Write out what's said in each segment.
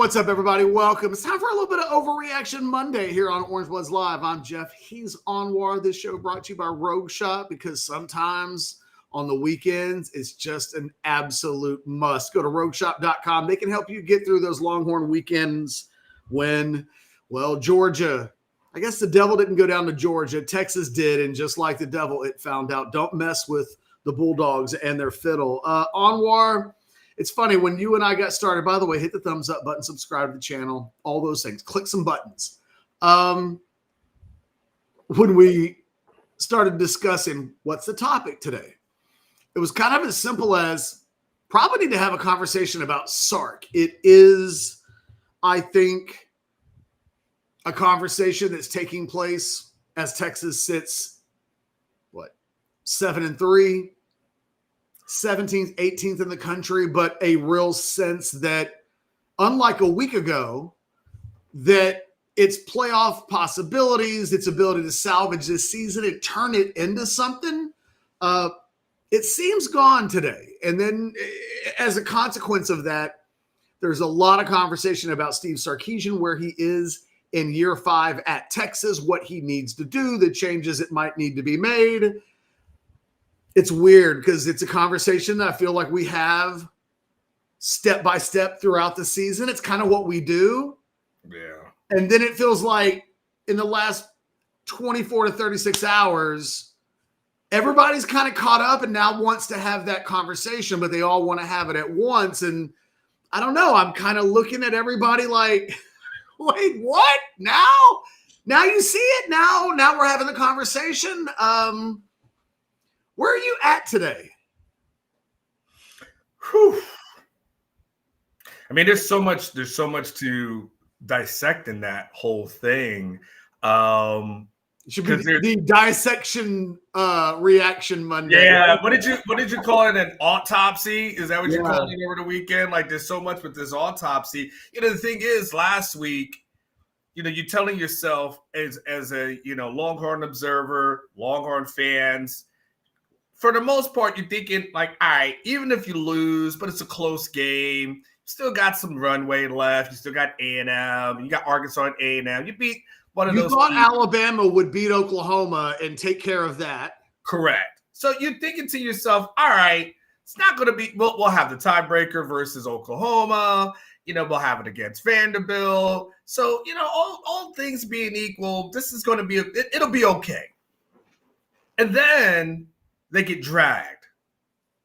What's up, everybody? Welcome. It's time for a little bit of Overreaction Monday here on Orange Bloods Live. I'm Jeff. He's Anwar. This show brought to you by Rogue Shop because sometimes on the weekends, it's just an absolute must. Go to rogueshop.com. They can help you get through those Longhorn weekends when, well, Georgia, I guess the devil didn't go down to Georgia. Texas did, and just like the devil, it found out. Don't mess with the Bulldogs and their fiddle. Anwar, it's funny, when you and I got started, by the way, hit the thumbs up button, subscribe to the channel, all those things. Click some buttons. When we started discussing what's the topic today, it was kind of as simple as probably need to have a conversation about Sark. It is, I think, a conversation that's taking place as Texas sits, 7-3, 17th, 18th in the country, but a real sense that, unlike a week ago, that its playoff possibilities, its ability to salvage this season and turn it into something, it seems gone today. And then as a consequence of that, there's a lot of conversation about Steve Sarkeesian, where he is in year 5 at Texas, what he needs to do, the changes that might need to be made. It's weird because it's a conversation that I feel like we have step by step throughout the season. It's kind of what we do. Yeah. And then it feels like in the last 24 to 36 hours, everybody's kind of caught up and now wants to have that conversation, but they all want to have it at once. And I don't know. I'm kind of looking at everybody like, wait, what? Now you see it? Now we're having the conversation. Where are you at today? Whew. I mean, there's so much to dissect in that whole thing. It should be the dissection reaction Monday. Yeah. What did you call it? An autopsy? Is that what you called it over the weekend? Like, there's so much with this autopsy. The thing is, last week, you're telling yourself as a Longhorn observer, Longhorn fans, for the most part, you're thinking like, all right, even if you lose, but it's a close game, you still got some runway left. You still got A&M. You got Arkansas and A&M. You beat one of those. You thought Alabama would beat Oklahoma and take care of that. Correct. So you're thinking to yourself, all right, it's not going to be, we'll have the tiebreaker versus Oklahoma. We'll have it against Vanderbilt. So, all things being equal, this is going to be, it'll be okay. And then they get dragged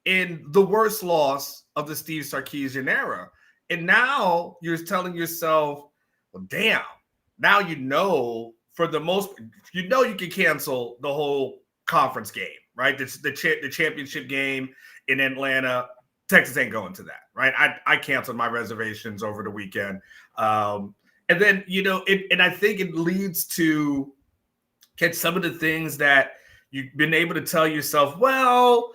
in the worst loss of the Steve Sarkeesian era. And now you're telling yourself, well, damn, now for the most, you can cancel the whole conference game, right? The championship game in Atlanta. Texas ain't going to that, right? I canceled my reservations over the weekend. And then, and I think it leads to some of the things that you've been able to tell yourself, well,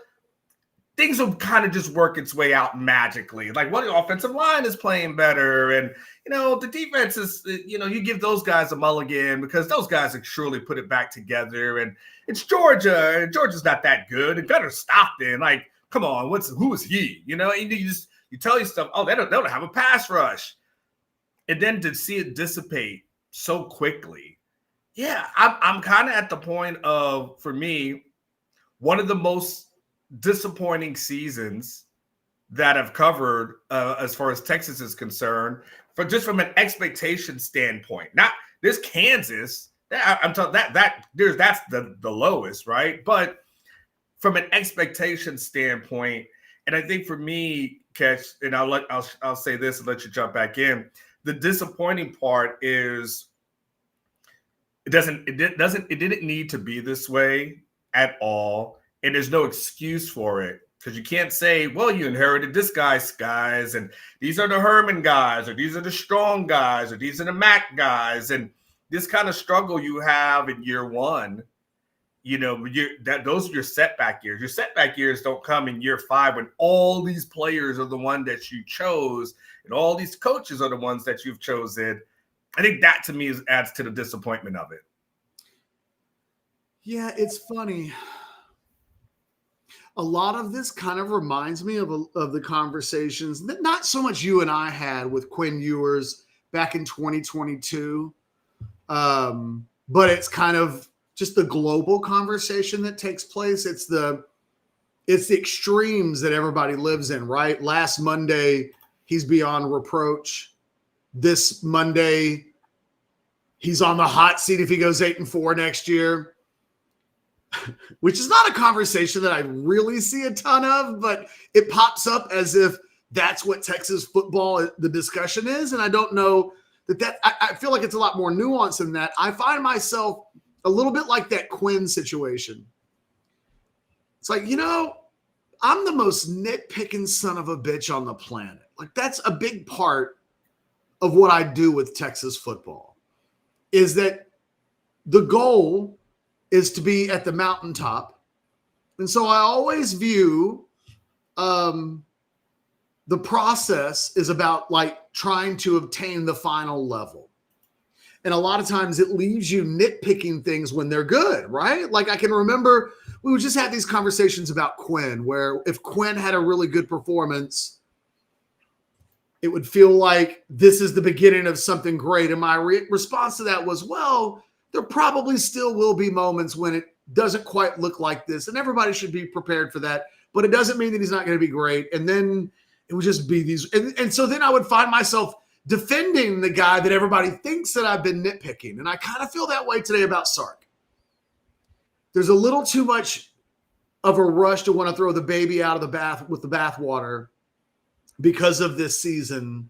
things will kind of just work its way out magically. Like, the offensive line is playing better. And, the defense is, you give those guys a mulligan because those guys have surely put it back together. And it's Georgia, and Georgia's not that good. And Gunnar Stockton, like, come on, who is he? And you tell yourself, oh, they don't have a pass rush. And then to see it dissipate so quickly. Yeah, I'm kind of at the point of, for me, one of the most disappointing seasons that I've covered as far as Texas is concerned, from an expectation standpoint. Not there's Kansas, I'm talking that's the lowest, right? But from an expectation standpoint, and I think for me, Catch, and I'll say this and let you jump back in. The disappointing part is it didn't need to be this way at all. And there's no excuse for it, because you can't say, well, you inherited this guy's guys, and these are the Herman guys, or these are the Strong guys, or these are the Mac guys. And this kind of struggle you have in year one, those are your setback years. Your setback years don't come in year 5 when all these players are the one that you chose and all these coaches are the ones that you've chosen. I think that, to me, adds to the disappointment of it. Yeah, it's funny. a lot of this kind of reminds me of the conversations that not so much you and I had with Quinn Ewers back in 2022, but it's kind of just the global conversation that takes place. It's the extremes that everybody lives in, right? Last Monday, he's beyond reproach. This Monday, he's on the hot seat if he goes 8-4 next year, which is not a conversation that I really see a ton of, but it pops up as if that's what Texas football, the discussion is. And I don't know I feel like it's a lot more nuanced than that. I find myself a little bit like that Quinn situation. It's like, I'm the most nitpicking son of a bitch on the planet. Like, that's a big part of what I do with Texas football, is that the goal is to be at the mountaintop. And so I always view the process is about like trying to obtain the final level. And a lot of times it leaves you nitpicking things when they're good, right? Like I can remember we would just have these conversations about Quinn, where if Quinn had a really good performance, it would feel like this is the beginning of something great. And my response to that was, well, there probably still will be moments when it doesn't quite look like this. And everybody should be prepared for that. But it doesn't mean that he's not going to be great. And then it would just be these. And so then I would find myself defending the guy that everybody thinks that I've been nitpicking. And I kind of feel that way today about Sark. There's a little too much of a rush to want to throw the baby out of the bath with the bathwater because of this season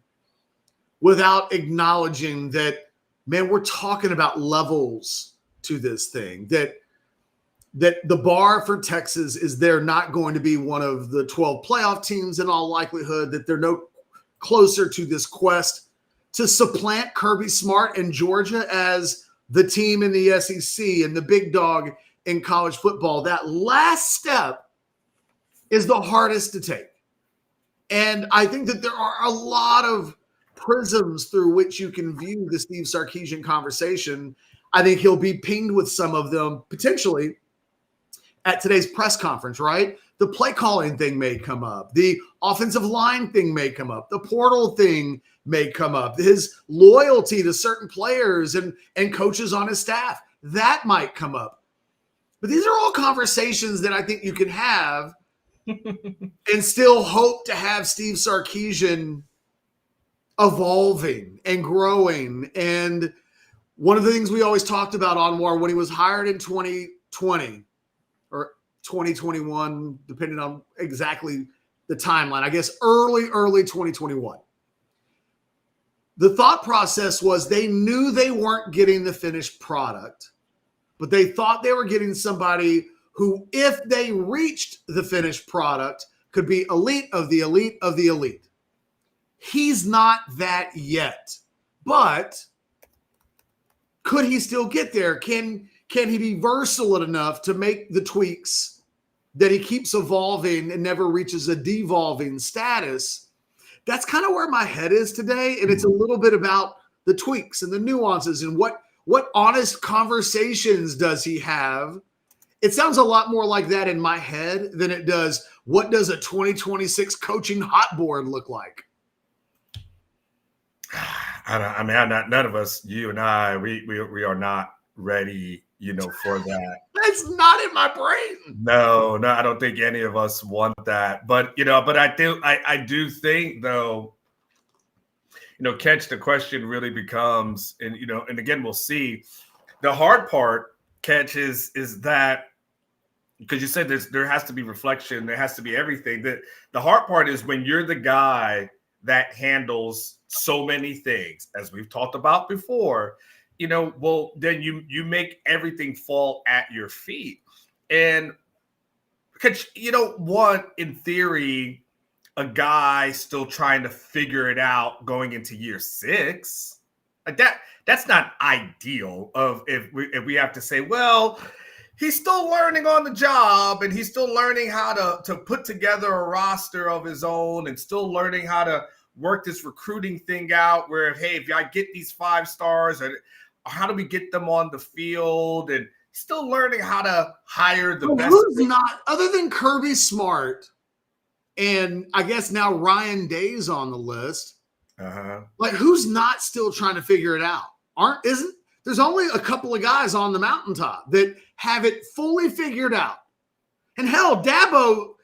without acknowledging that, man, we're talking about levels to this thing, that the bar for Texas is they're not going to be one of the 12 playoff teams in all likelihood, that they're no closer to this quest to supplant Kirby Smart and Georgia as the team in the SEC and the big dog in college football. That last step is the hardest to take. And I think that there are a lot of prisms through which you can view the Steve Sarkeesian conversation. I think he'll be pinged with some of them potentially at today's press conference, right? The play calling thing may come up. The offensive line thing may come up. The portal thing may come up. His loyalty to certain players and coaches on his staff, that might come up. But these are all conversations that I think you can have and still hope to have Steve Sarkeesian evolving and growing. And one of the things we always talked about, Anwar, when he was hired in 2020 or 2021, depending on exactly the timeline, I guess early 2021, the thought process was they knew they weren't getting the finished product, but they thought they were getting somebody who, if they reached the finished product, could be elite of the elite of the elite. He's not that yet, but could he still get there? Can he be versatile enough to make the tweaks that he keeps evolving and never reaches a devolving status? That's kind of where my head is today. And it's a little bit about the tweaks and the nuances and what honest conversations does he have? It sounds a lot more like that in my head than it does, what does a 2026 coaching hot board look like? None of us, you and I, we are not ready, for that. That's not in my brain. No, I don't think any of us want that. But I do think though, Catch, the question really becomes, and again, we'll see. The hard part, Catch, is that because you said there has to be reflection, there has to be everything. The hard part is when you're the guy that handles so many things, as we've talked about before, well, then you make everything fall at your feet. And because, in theory, a guy still trying to figure it out going into year 6, like that's not ideal. If we have to say, well, he's still learning on the job and he's still learning how to put together a roster of his own and still learning how to work this recruiting thing out where, hey, if I get these 5 stars, or how do we get them on the field? And still learning how to hire the best. Who's not, other than Kirby Smart, and I guess now Ryan Day's on the list. Like, who's not still trying to figure it out? There's only a couple of guys on the mountaintop that have it fully figured out. And hell, Dabo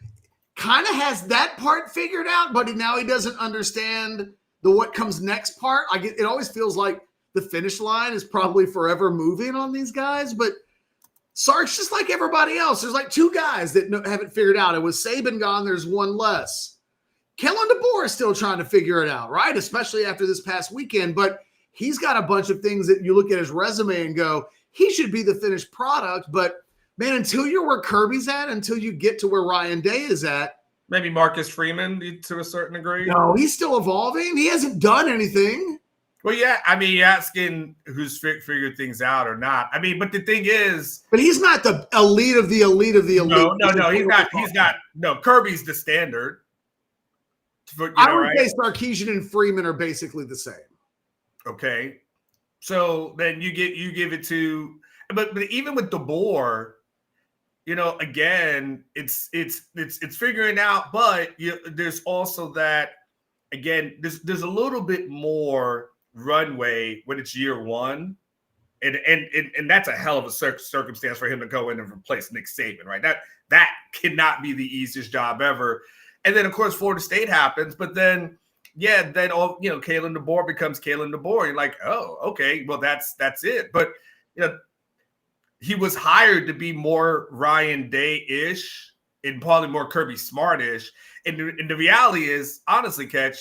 kind of has that part figured out, but now he doesn't understand the what comes next part. It always feels like the finish line is probably forever moving on these guys, but Sark's just like everybody else. There's like two guys that haven't figured out. It was Saban gone, there's one less. Kellen DeBoer is still trying to figure it out, right? Especially after this past weekend, but he's got a bunch of things that you look at his resume and go, he should be the finished product, but man, until you're where Kirby's at, until you get to where Ryan Day is at. Maybe Marcus Freeman to a certain degree. No, he's still evolving. He hasn't done anything. Well, yeah, I mean, you're asking who's figured things out or not. I mean, but the thing is, but he's not the elite of the elite of the elite. No, he's not. No, Kirby's the standard. I would say Sarkeesian and Freeman are basically the same. Okay, so then you give it to, but even with DeBoer, again, it's figuring out, but there's also that, again, there's a little bit more runway when it's year one, and that's a hell of a circumstance for him to go in and replace Nick Saban, right? That cannot be the easiest job ever. And then of course Florida State happens, but then Kalen DeBoer becomes Kalen DeBoer. You're like, oh, okay, well that's it. But he was hired to be more Ryan Day-ish and probably more Kirby Smart-ish. And the reality is, honestly, Catch,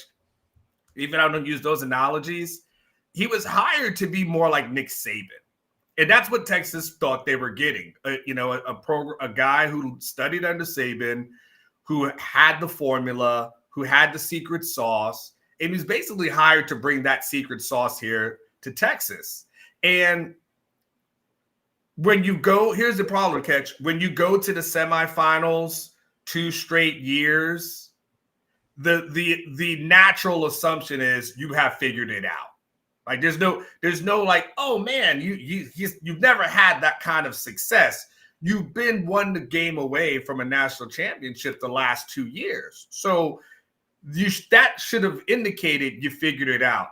even I don't use those analogies, he was hired to be more like Nick Saban. And that's what Texas thought they were getting. A guy who studied under Saban, who had the formula, who had the secret sauce, and he was basically hired to bring that secret sauce here to Texas. And when you go, here's the problem, Catch. When you go to the semifinals 2 straight years, the natural assumption is you have figured it out. Like there's no like, oh man, you've never had that kind of success. You've been one game away from a national championship the last 2 years. So that should have indicated you figured it out.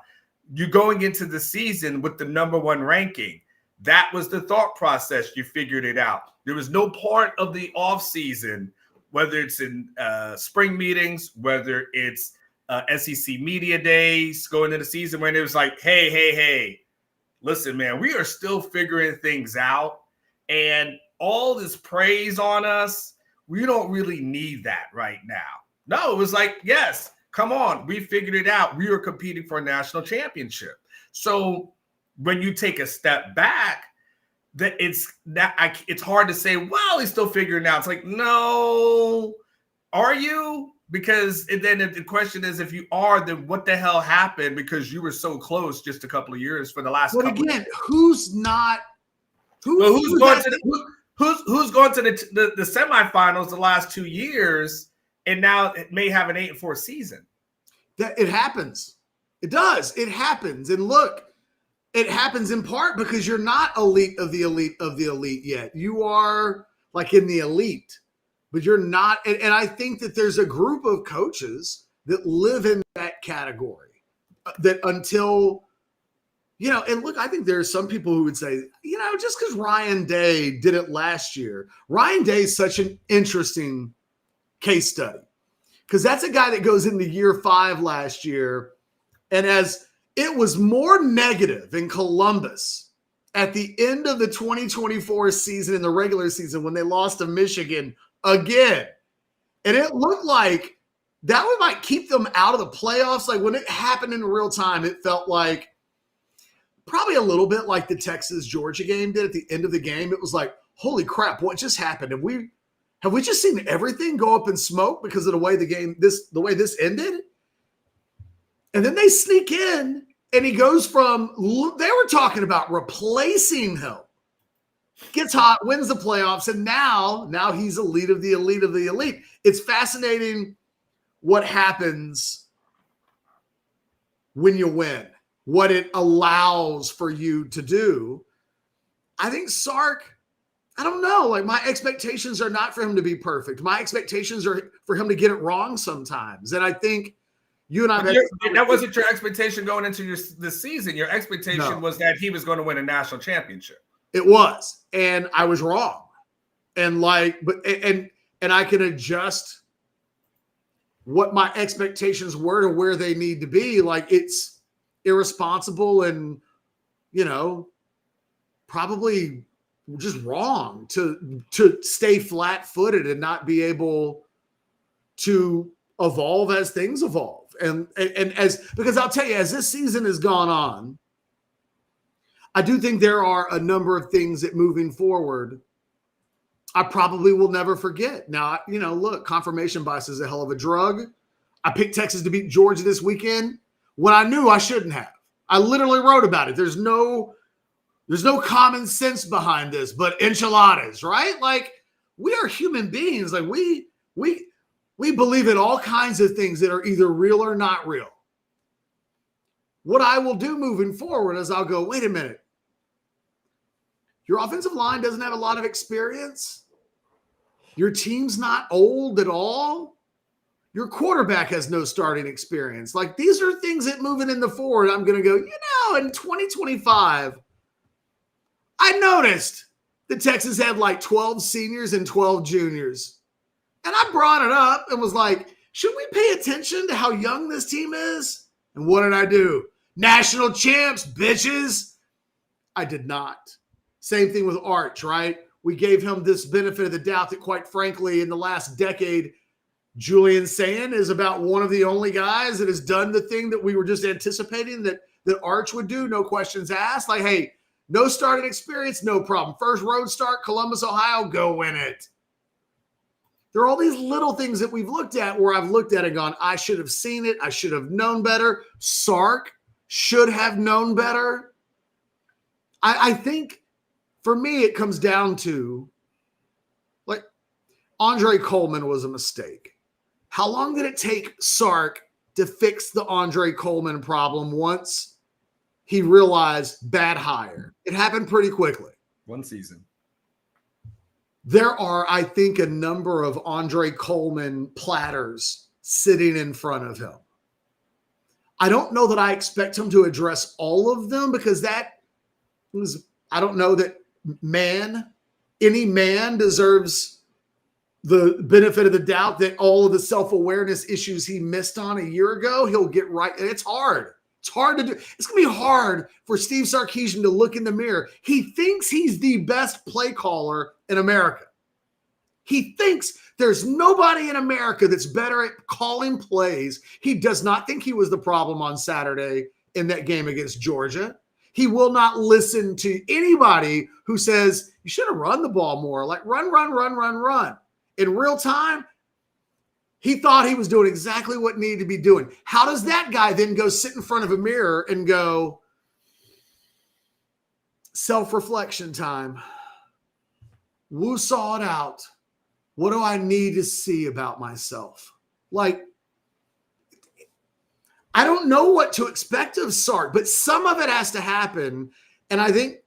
You're going into the season with the number 1 ranking. That was the thought process. You figured it out. There was no part of the offseason, whether it's in spring meetings, whether it's SEC media days going into the season, when it was like, hey, listen, man, we are still figuring things out. And all this praise on us, we don't really need that right now. No, it was like, yes, come on, we figured it out. We were competing for a national championship. So when you take a step back, it's hard to say, well, he's still figuring it out. It's like, no, are you? Because then if the question is, if you are, then what the hell happened? Because you were so close just a couple of years for the last. But couple again, who's not? Who's going to the semifinals the last 2 years, and now it may have an 8-4 season? That it happens. It does. It happens. And look, it happens in part because you're not elite of the elite of the elite yet. You are like in the elite, but you're not. And I think that there's a group of coaches that live in that category that until, and look, I think there are some people who would say, just because Ryan Day did it last year, Ryan Day is such an interesting case study because that's a guy that goes into year 5 last year. And as it was more negative in Columbus at the end of the 2024 season, in the regular season, when they lost to Michigan again. And it looked like that might keep them out of the playoffs. Like when it happened in real time, it felt like probably a little bit like the Texas-Georgia game did at the end of the game. It was like, holy crap, what just happened? Have we just seen everything go up in smoke because of the way the way this ended? And then they sneak in, and he goes from, they were talking about replacing him, gets hot, wins the playoffs, and now he's elite of the elite of the elite. It's fascinating what happens when you win, what it allows for you to do. I think Sark, I don't know. Like, my expectations are not for him to be perfect. My expectations are for him to get it wrong sometimes. And I think you and I that wasn't your expectation going into this season. Your expectation was that he was going to win a national championship. It was, and I was wrong. And and I can adjust what my expectations were to where they need to be. Like, it's irresponsible and, probably just wrong to stay flat-footed and not be able to evolve as things evolve. And because I'll tell you, as this season has gone on, I do think there are a number of things that moving forward I probably will never forget. Now, look, confirmation bias is a hell of a drug. I picked Texas to beat Georgia this weekend when I knew I shouldn't have. I literally wrote about it. There's no common sense behind this, but enchiladas, right? Like, we are human beings. Like, we believe in all kinds of things that are either real or not real. What I will do moving forward is I'll go, wait a minute. Your offensive line doesn't have a lot of experience. Your team's not old at all. Your quarterback has no starting experience. Like, these are things that moving in the forward, I'm going to go, in 2025, I noticed that Texas had like 12 seniors and 12 juniors. And I brought it up and was like, should we pay attention to how young this team is? And what did I do? National champs, bitches. I did not. Same thing with Arch, right? We gave him this benefit of the doubt that, quite frankly, in the last decade, Julian Sand is about one of the only guys that has done the thing that we were just anticipating that Arch would do, no questions asked. Like, hey, no starting experience, no problem. First road start, Columbus, Ohio, go win it. There are all these little things that we've looked at where I've looked at and gone, I should have seen it. I should have known better. Sark should have known better. I think for me, it comes down to, like, Andre Coleman was a mistake. How long did it take Sark to fix the Andre Coleman problem once he realized bad hire? It happened pretty quickly. One season. There are, I think, a number of Andre Coleman platters sitting in front of him. I don't know that I expect him to address all of them, because I don't know that any man deserves the benefit of the doubt that all of the self-awareness issues he missed on a year ago, he'll get right. And it's hard. It's hard to do. It's going to be hard for Steve Sarkeesian to look in the mirror. He thinks he's the best play caller in America. He thinks there's nobody in America that's better at calling plays. He does not think he was the problem on Saturday in that game against Georgia. He will not listen to anybody who says, you should have run the ball more. Like, run. In real time, he thought he was doing exactly what needed to be doing. How does that guy then go sit in front of a mirror and go, self-reflection time? Woo saw it out. What do I need to see about myself? Like, I don't know what to expect of Sark, but some of it has to happen. And I think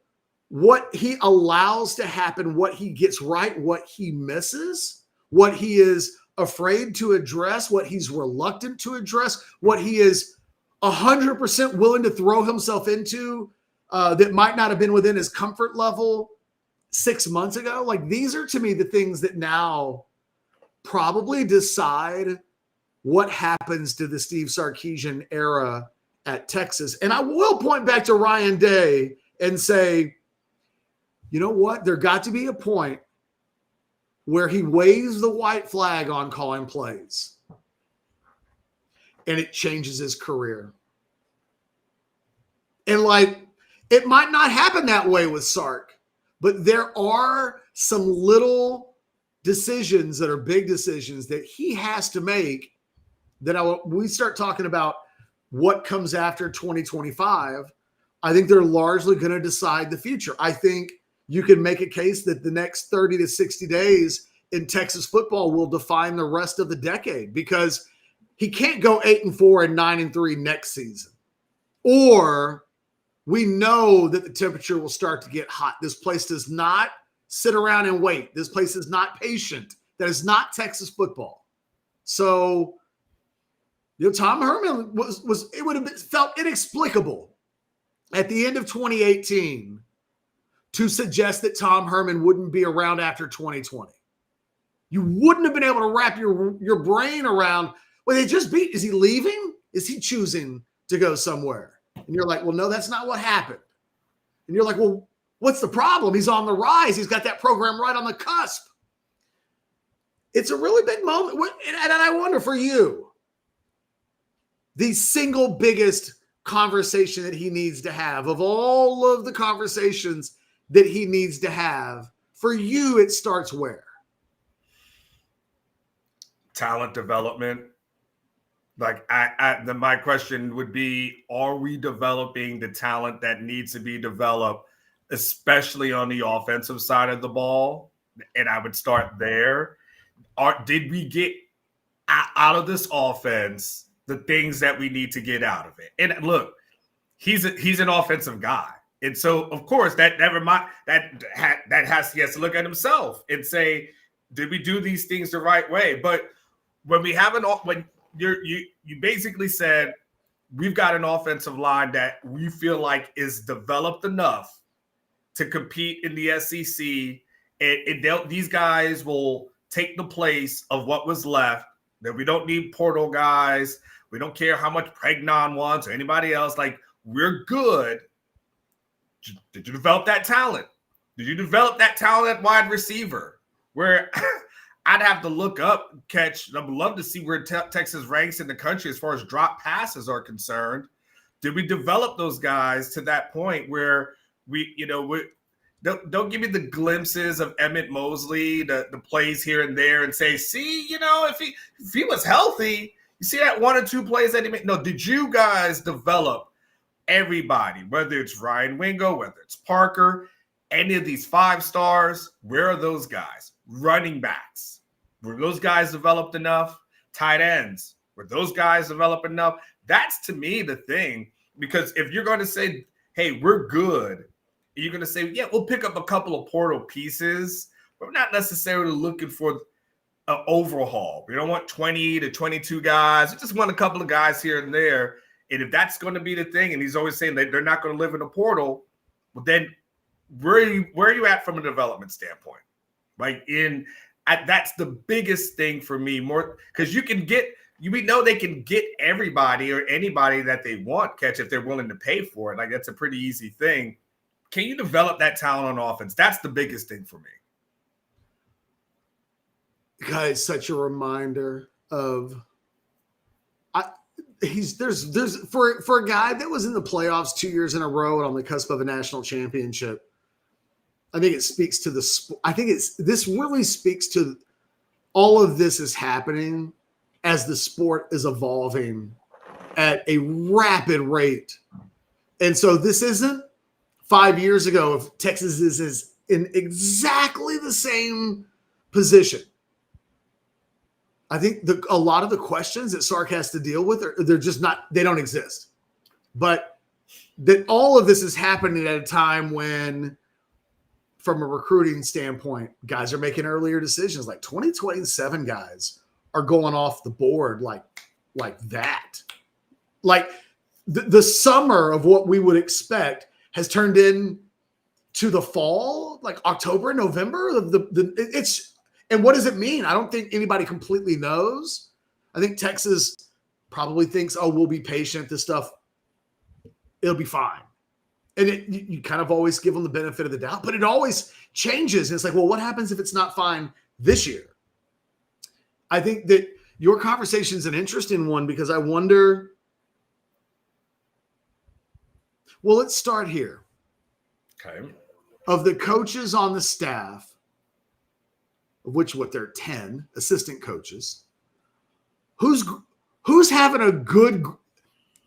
what he allows to happen, what he gets right, what he misses, what he is afraid to address, what he's reluctant to address, what he is 100% willing to throw himself into that might not have been within his comfort level 6 months ago. Like, these are, to me, the things that now probably decide what happens to the Steve Sarkeesian era at Texas. And I will point back to Ryan Day and say, you know what? There got to be a point where he waves the white flag on calling plays, and it changes his career. And, like, it might not happen that way with Sark, but there are some little decisions that are big decisions that he has to make that we start talking about what comes after 2025. I think they're largely going to decide the future. I think you can make a case that the next 30 to 60 days in Texas football will define the rest of the decade, because he can't go 8-4 and 9-3 next season. Or we know that the temperature will start to get hot. This place does not sit around and wait. This place is not patient. That is not Texas football. So, Tom Herman was it would have felt inexplicable at the end of 2018 to suggest that Tom Herman wouldn't be around after 2020. You wouldn't have been able to wrap your brain around, well, they just beat, is he leaving? Is he choosing to go somewhere? And you're like, well, no, that's not what happened. And you're like, well, what's the problem? He's on the rise. He's got that program right on the cusp. It's a really big moment. And I wonder for you, the single biggest conversation that he needs to have of all of the conversations that he needs to have, for you, it starts where? Talent development. Like my question would be, are we developing the talent that needs to be developed, especially on the offensive side of the ball? And I would start there. Did we get out of this offense the things that we need to get out of it? And look, he's an offensive guy. And so, of course, he has to look at himself and say, did we do these things the right way? But when we have you basically said, we've got an offensive line that we feel like is developed enough to compete in the SEC, and these guys will take the place of what was left, that we don't need portal guys. We don't care how much Pregnon wants or anybody else. Like, we're good. Did you develop that talent? Did you develop that talent at wide receiver? Where I'd have to look up, Catch. I'd love to see where Texas ranks in the country as far as drop passes are concerned. Did we develop those guys to that point where don't give me the glimpses of Emmett Mosley, the plays here and there, and say, see, if he was healthy, you see that 1 or 2 plays that he made. No, did you guys develop everybody, whether it's Ryan Wingo, whether it's Parker, any of these 5 stars? Where are those guys? Running backs, were those guys developed enough? Tight ends, were those guys developed enough? That's, to me, the thing. Because if you're going to say, hey, we're good, you're going to say, yeah, we'll pick up a couple of portal pieces, but we're not necessarily looking for an overhaul. We don't want 20 to 22 guys. We just want a couple of guys here and there. And if that's going to be the thing, and he's always saying that they're not going to live in a portal, well, then where are you at from a development standpoint? Like, that's the biggest thing for me, more because we know they can get everybody or anybody that they want, Catch, if they're willing to pay for it. Like, that's a pretty easy thing. Can you develop that talent on offense? That's the biggest thing for me. Guys, such a reminder of there's for a guy that was in the playoffs 2 years in a row and on the cusp of a national championship. I think it speaks to this really speaks to all of this is happening as the sport is evolving at a rapid rate. And so this isn't 5 years ago if Texas is in exactly the same position. I think a lot of the questions that Sark has to deal with, they're just not, they don't exist. But that all of this is happening at a time when, from a recruiting standpoint, guys are making earlier decisions. Like 2027 guys are going off the board like that. Like the summer of what we would expect has turned into the fall, like October, November. And what does it mean? I don't think anybody completely knows. I think Texas probably thinks, oh, we'll be patient. This stuff, it'll be fine. And you kind of always give them the benefit of the doubt, but it always changes. And it's like, well, what happens if it's not fine this year? I think that your conversation is an interesting one because I wonder, well, let's start here. Okay. Of the coaches on the staff, of which there are 10 assistant coaches, who's having a good,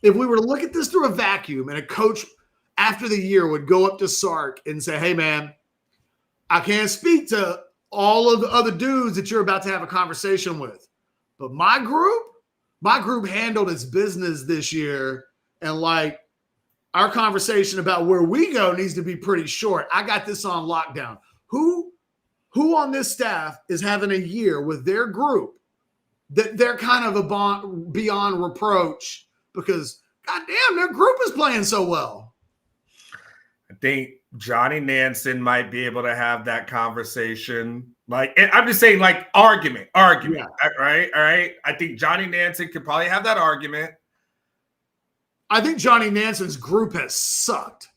if we were to look at this through a vacuum and a coach after the year would go up to Sark and say, hey, man, I can't speak to all of the other dudes that you're about to have a conversation with, but my group handled its business this year, and like our conversation about where we go needs to be pretty short. I got this on lockdown. Who who on this staff is having a year with their group that they're kind of beyond reproach because, goddamn, their group is playing so well? I think Johnny Nansen might be able to have that conversation. Like, I'm just saying, like, argument, yeah. Right? All right. I think Johnny Nansen could probably have that argument. I think Johnny Nansen's group has sucked.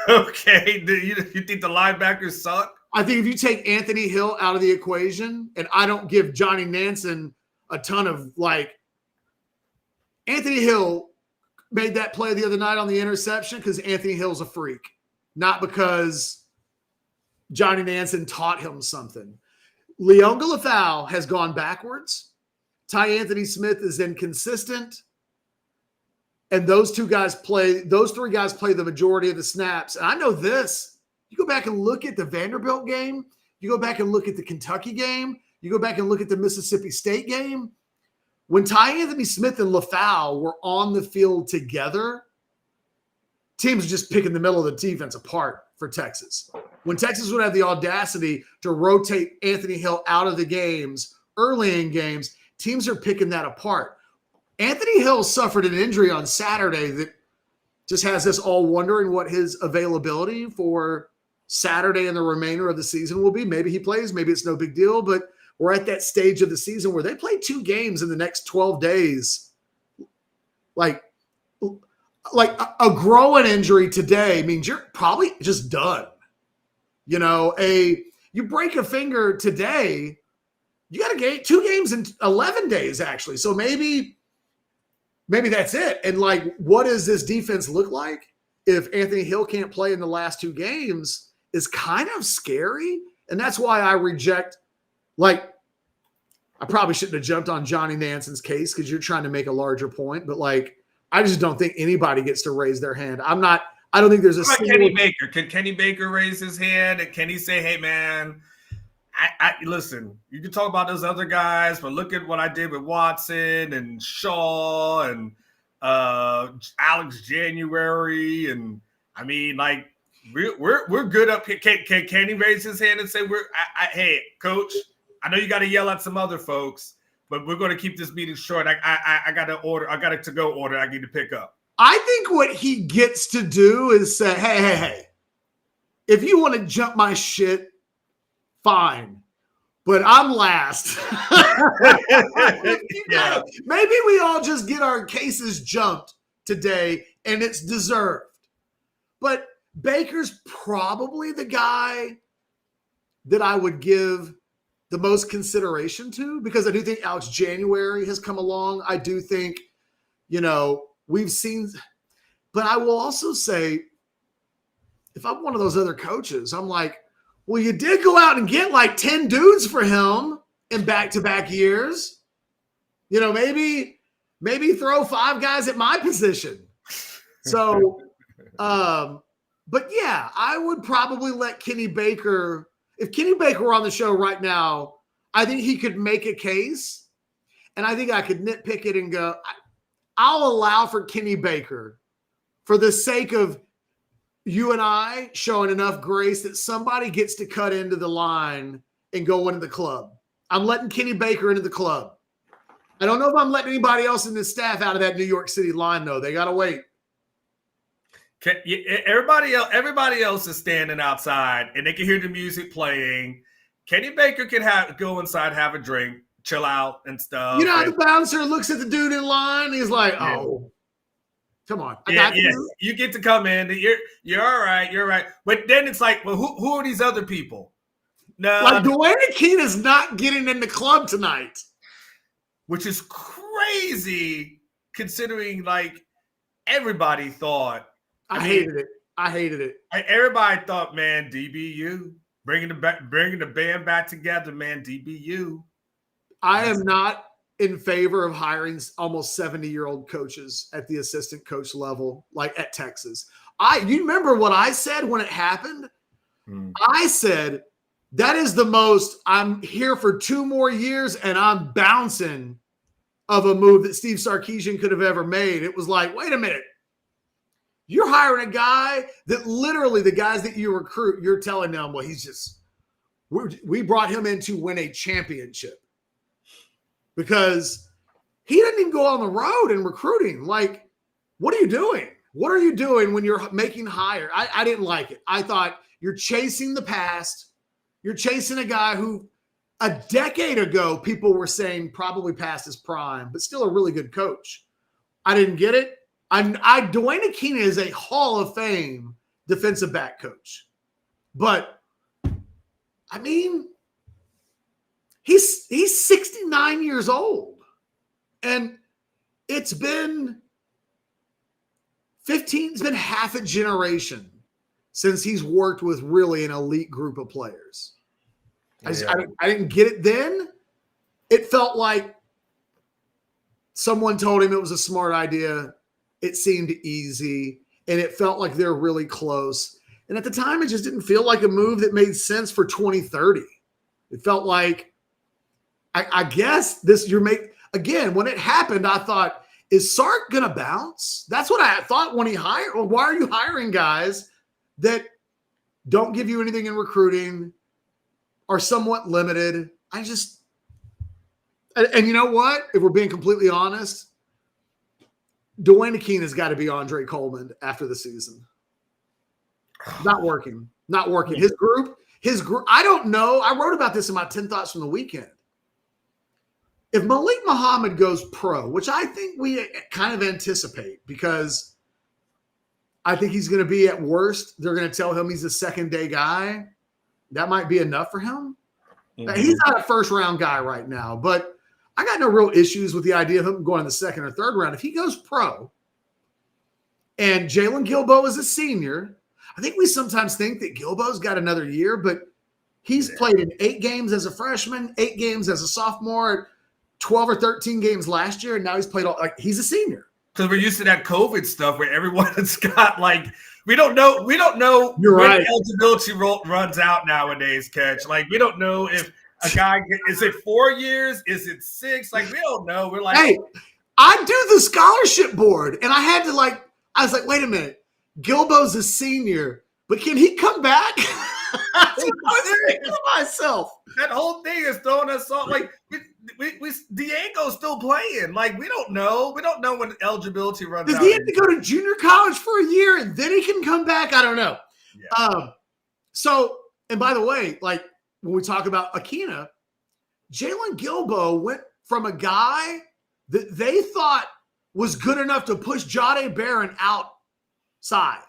Okay. You think the linebackers suck? I think if you take Anthony Hill out of the equation, and I don't give Johnny Nansen a ton of, like, Anthony Hill made that play the other night on the interception because Anthony Hill's a freak, not because Johnny Nansen taught him something. Leon Galafau has gone backwards. Ty Anthony Smith is inconsistent. And those three guys play the majority of the snaps. And I know this. You go back and look at the Vanderbilt game. You go back and look at the Kentucky game. You go back and look at the Mississippi State game. When Ty Anthony Smith and LaFau were on the field together, teams just picking the middle of the defense apart for Texas. When Texas would have the audacity to rotate Anthony Hill out of the games early in games, teams are picking that apart. Anthony Hill suffered an injury on Saturday that just has us all wondering what his availability for Saturday and the remainder of the season will be. Maybe he plays, maybe it's no big deal, but we're at that stage of the season where they play 2 games in the next 12 days. Like a growing injury today means you're probably just done. You know, you break a finger today, you got to get 2 games in 11 days, actually. So maybe that's it. And, like, what does this defense look like if Anthony Hill can't play in the last 2 games is kind of scary. And that's why I reject, like, I probably shouldn't have jumped on Johnny Nansen's case because you're trying to make a larger point. But, like, I just don't think anybody gets to raise their hand. I don't think there's a Kenny Baker. Can Kenny Baker raise his hand? And can he say, hey, man, I listen, you can talk about those other guys, but look at what I did with Watson and Shaw and Alex January. And I mean, like, we're good up here. Can he raise his hand and say, hey, coach, I know you got to yell at some other folks, but we're going to keep this meeting short. I got to order. I got a to-go order I need to pick up. I think what he gets to do is say, hey, if you want to jump my shit, fine, but I'm last. Yeah. Maybe we all just get our cases jumped today, and it's deserved. But Baker's probably the guy that I would give the most consideration to because I do think Alex January has come along. I do think, we've seen – but I will also say if I'm one of those other coaches, I'm like, well, you did go out and get like 10 dudes for him in back-to-back years. Maybe throw 5 guys at my position. So, but yeah, I would probably let Kenny Baker – if Kenny Baker were on the show right now, I think he could make a case, and I think I could nitpick it and go, I'll allow for Kenny Baker for the sake of you and I showing enough grace that somebody gets to cut into the line and go into the club. I'm letting Kenny Baker into the club. I don't know if I'm letting anybody else in the staff out of that New York City line, though. They got to wait. Everybody else is standing outside, and they can hear the music playing. Kenny Baker can go inside, have a drink, chill out and stuff. The bouncer looks at the dude in line. He's like, oh, come on. I got you. You get to come in. You're all right. You're right. But then it's like, well, who are these other people? No, like Dwayne Keene is not getting in the club tonight. Which is crazy considering, like, everybody thought. I hated it. Everybody thought, man, DBU, bringing the band back together, man, DBU. I am not in favor of hiring almost 70-year-old coaches at the assistant coach level, like at Texas. You remember what I said when it happened? I said, that is the most I'm here for 2 more years and I'm bouncing of a move that Steve Sarkeesian could have ever made. It was like, wait a minute. You're hiring a guy that literally the guys that you recruit, you're telling them, well, he's just We brought him in to win a championship because he didn't even go on the road in recruiting. Like, what are you doing? What are you doing when you're making higher? I didn't like it. I thought you're chasing the past. You're chasing a guy who a decade ago people were saying probably past his prime, but still a really good coach. I didn't get it. Dwayne Akina is a Hall of Fame defensive back coach. But, I mean, he's 69 years old. And it's been half a generation since he's worked with really an elite group of players. Yeah. I didn't get it then. It felt like someone told him it was a smart idea. It seemed easy, and it felt like they're really close. And at the time, it just didn't feel like a move that made sense for 2030. It felt like, I guess again, when it happened, I thought, is Sark going to bounce? That's what I thought when he hired. Well, why are you hiring guys that don't give you anything in recruiting, are somewhat limited? And you know what? If we're being completely honest, Dwayne Akina's got to be Andre Coleman after the season. Not working. His group, I don't know. I wrote about this in my 10 thoughts from the weekend. If Malik Muhammad goes pro, which I think we kind of anticipate because I think he's going to be at worst, they're going to tell him he's a second day guy. That might be enough for him. Mm-hmm. He's not a first round guy right now, but I got no real issues with the idea of him going in the second or third round. If he goes pro and Jalen Gilbo is a senior, I think we sometimes think that Gilbo's got another year, but he's played in 8 games as a freshman, 8 games as a sophomore, 12 or 13 games last year, and now he's played he's a senior. Because we're used to that COVID stuff where everyone's got we don't know You're when right. eligibility runs out nowadays, Catch. Like, we don't know if a guy is it 4 years, is it 6? Like, we don't know. We're like, hey, I do the scholarship board, and I had to I was like, wait a minute, Gilbo's a senior, but can he come back? I was thinking to myself, that whole thing is throwing us off. Like, Diego's still playing. Like, we don't know. We don't know when eligibility runs out. Does he have to go to junior college for a year and then he can come back? I don't know. Yeah. So, and by the way, when we talk about Akina, Jalen Gilbo went from a guy that they thought was good enough to push Jahdae Barron outside.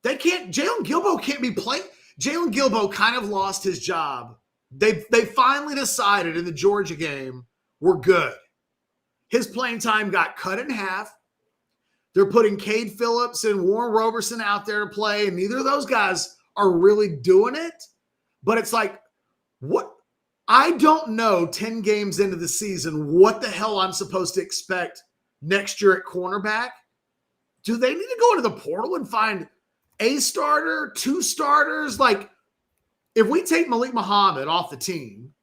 Jalen Gilbo can't be playing. Jalen Gilbo kind of lost his job. They finally decided in the Georgia game, we're good. His playing time got cut in half. They're putting Cade Phillips and Warren Roberson out there to play, and neither of those guys are really doing it. But it's like, what? I don't know 10 games into the season what the hell I'm supposed to expect next year at cornerback. Do they need to go into the portal and find a starter, 2 starters? If we take Malik Muhammad off the team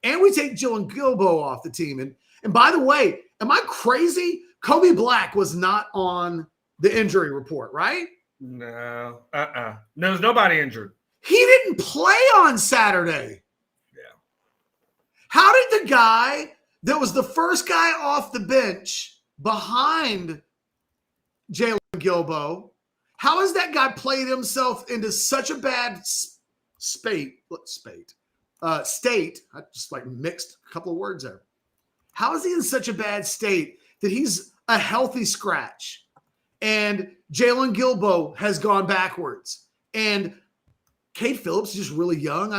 and we take Jalen Gilbo off the team, and by the way, am I crazy? Kobe Black was not on the injury report, right? No. No, there's nobody injured. He didn't play on Saturday. Yeah. How did the guy that was the first guy off the bench behind Jalen Gilbo, how has that guy played himself into such a bad state? I just mixed a couple of words there. How is he in such a bad state that he's a healthy scratch and Jalen Gilbo has gone backwards and Cade Phillips is just really young?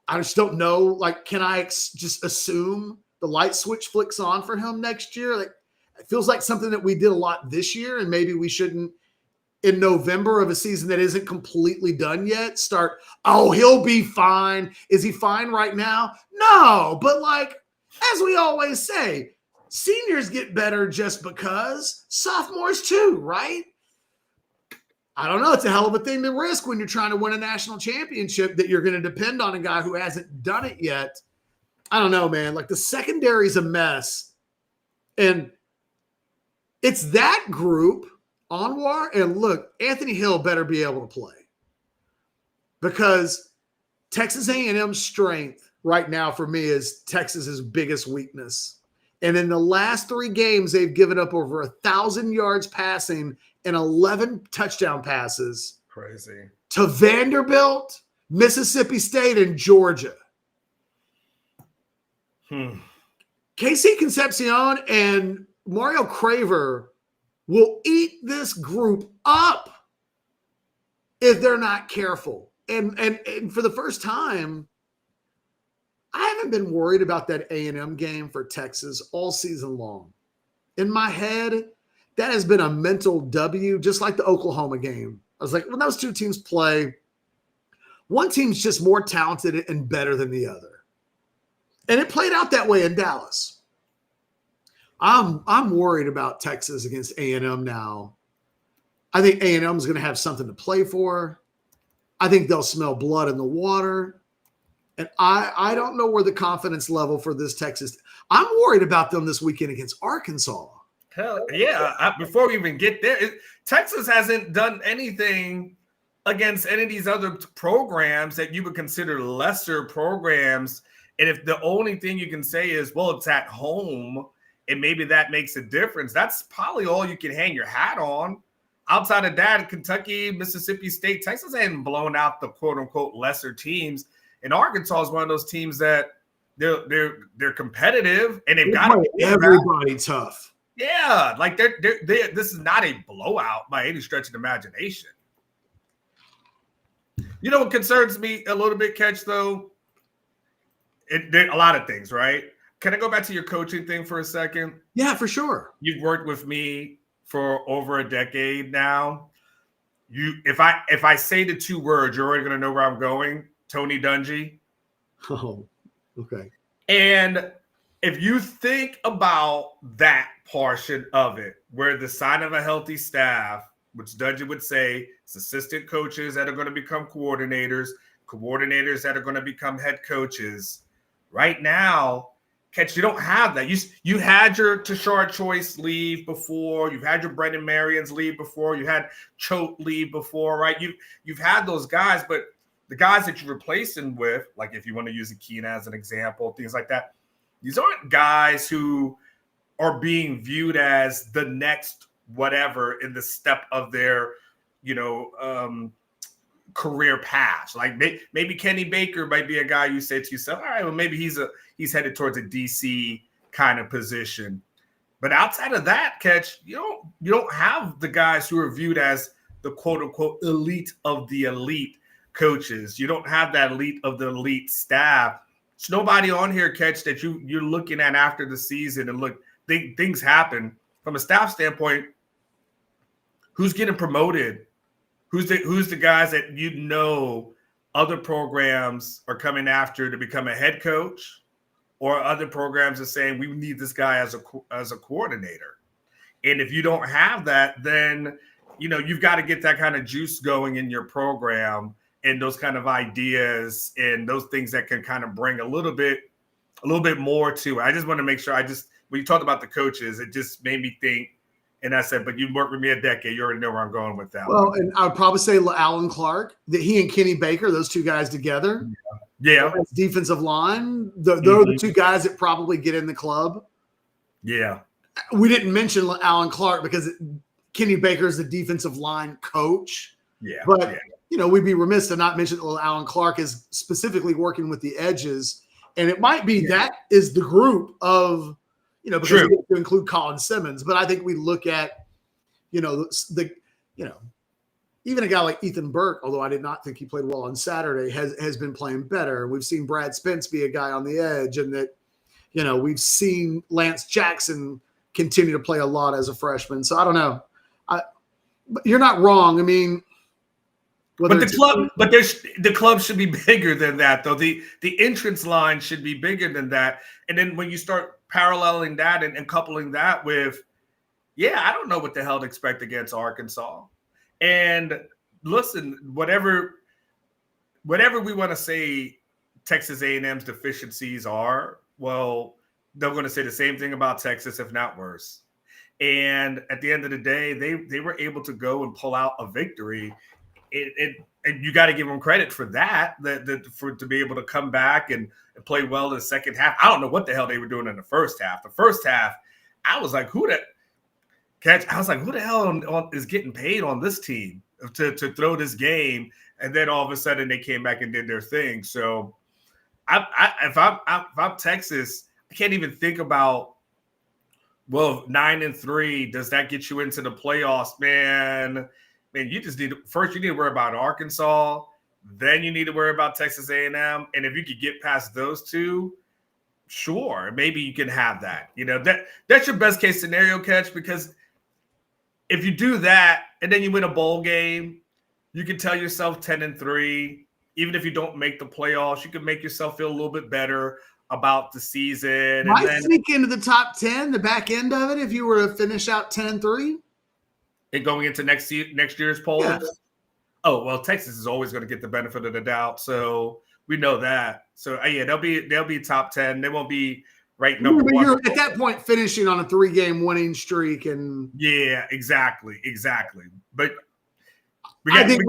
I just don't know. Can I just assume the light switch flicks on for him next year? It feels like something that we did a lot this year, and maybe we shouldn't, in November of a season that isn't completely done yet, start, he'll be fine. Is he fine right now? No, but as we always say, seniors get better just because. Sophomores too, right? I don't know. It's a hell of a thing to risk when you're trying to win a national championship that you're going to depend on a guy who hasn't done it yet. I don't know, man. The secondary's a mess. And it's that group, Anwar, and look, Anthony Hill better be able to play. Because Texas A&M's strength right now for me is Texas's biggest weakness. And in the last 3 games, they've given up over 1,000 yards passing and 11 touchdown passes. Crazy. To Vanderbilt, Mississippi State, and Georgia. KC Concepcion and Mario Craver will eat this group up if they're not careful. And for the first time, I haven't been worried about that A&M game for Texas all season long. In my head, that has been a mental W, just like the Oklahoma game. I was like, when those 2 teams play, one team's just more talented and better than the other. And it played out that way in Dallas. I'm worried about Texas against A&M now. I think A&M is going to have something to play for. I think they'll smell blood in the water. And I don't know where the confidence level for this Texas. I'm worried about them this weekend against Arkansas. Hell yeah. Before we even get there, Texas hasn't done anything against any of these other programs that you would consider lesser programs. And if the only thing you can say is, well, it's at home and maybe that makes a difference, that's probably all you can hang your hat on. Outside of that, Kentucky, Mississippi State, Texas hadn't blown out the quote unquote lesser teams. And Arkansas is one of those teams that they're competitive and they've got everybody tough. Yeah, like they're this is not a blowout by any stretch of the imagination. You know what concerns me a little bit, Catch, though? A lot of things, right? Can I go back to your coaching thing for a second? Yeah, for sure. You've worked with me for over a decade now. If I say the 2 words, you're already going to know where I'm going. Tony Dungy. Oh, okay. And if you think about that portion of it, where the sign of a healthy staff, which Dungy would say, it's assistant coaches that are going to become coordinators that are going to become head coaches. Right now, Catch, you don't have that. You had your Tashard Choice leave before. You've had your Brendan Marions leave before. You had Choate leave before, right? You've had those guys, but the guys that you replace them with, like if you want to use Akina as an example, things like that, these aren't guys who are being viewed as the next whatever in the step of their, career path. Like maybe Kenny Baker might be a guy you say to yourself, all right, well, maybe he's headed towards a DC kind of position. But outside of that, Catch, you don't have the guys who are viewed as the quote unquote elite of the elite coaches. You don't have that elite of the elite staff. There's nobody on here, Catch, that you're looking at after the season and look, things happen from a staff standpoint. Who's getting promoted? Who's the guys that other programs are coming after to become a head coach, or other programs are saying we need this guy as a coordinator? And if you don't have that, then you've got to get that kind of juice going in your program and those kind of ideas and those things that can kind of bring a little bit more to it. I just want to make sure when you talked about the coaches, it just made me think. And I said, but you've worked with me a decade. You already know where I'm going with that. Well, and I would probably say Alan Clark, that he and Kenny Baker, those 2 guys together. Yeah. Defensive line. They're the 2 guys that probably get in the club. Yeah. We didn't mention Alan Clark because Kenny Baker is the defensive line coach. Yeah. But, we'd be remiss to not mention Alan Clark is specifically working with the edges. And it might be that is the group of, because we have to include Colin Simmons. But I think we look at, even a guy like Ethan Burke, although I did not think he played well on Saturday, has been playing better. We've seen Brad Spence be a guy on the edge, and that, we've seen Lance Jackson continue to play a lot as a freshman. So I don't know. But you're not wrong. I mean, the club should be bigger than that, though. The entrance line should be bigger than that. And then when you start paralleling that and coupling that with, I don't know what the hell to expect against Arkansas. And listen, whatever we want to say Texas A&M's deficiencies are, well, they're going to say the same thing about Texas, if not worse. And at the end of the day, they were able to go and pull out a victory. and you got to give him credit for that, to be able to come back and play well in the second half. I don't know what the hell they were doing in the first half. The first half, I was like, who the hell is getting paid on this team to throw this game? And then all of a sudden they came back and did their thing. So if I'm Texas, I can't even think about, well, 9-3, does that get you into the playoffs, man? Man, you need to worry about Arkansas, then you need to worry about Texas A&M, and if you could get past those two, sure, maybe you can have that. That's your best case scenario, Catch, because if you do that and then you win a bowl game, you can tell yourself 10-3. Even if you don't make the playoffs, you can make yourself feel a little bit better about the season. Might sneak into the top 10, the back end of it, if you were to finish out 10-3. And going into next year's polls? Yeah. Oh, well, Texas is always going to get the benefit of the doubt, so we know that. So, yeah, they'll be top 10. They won't be right number one. You're at that point finishing on a 3-game winning streak. Yeah, exactly. But I think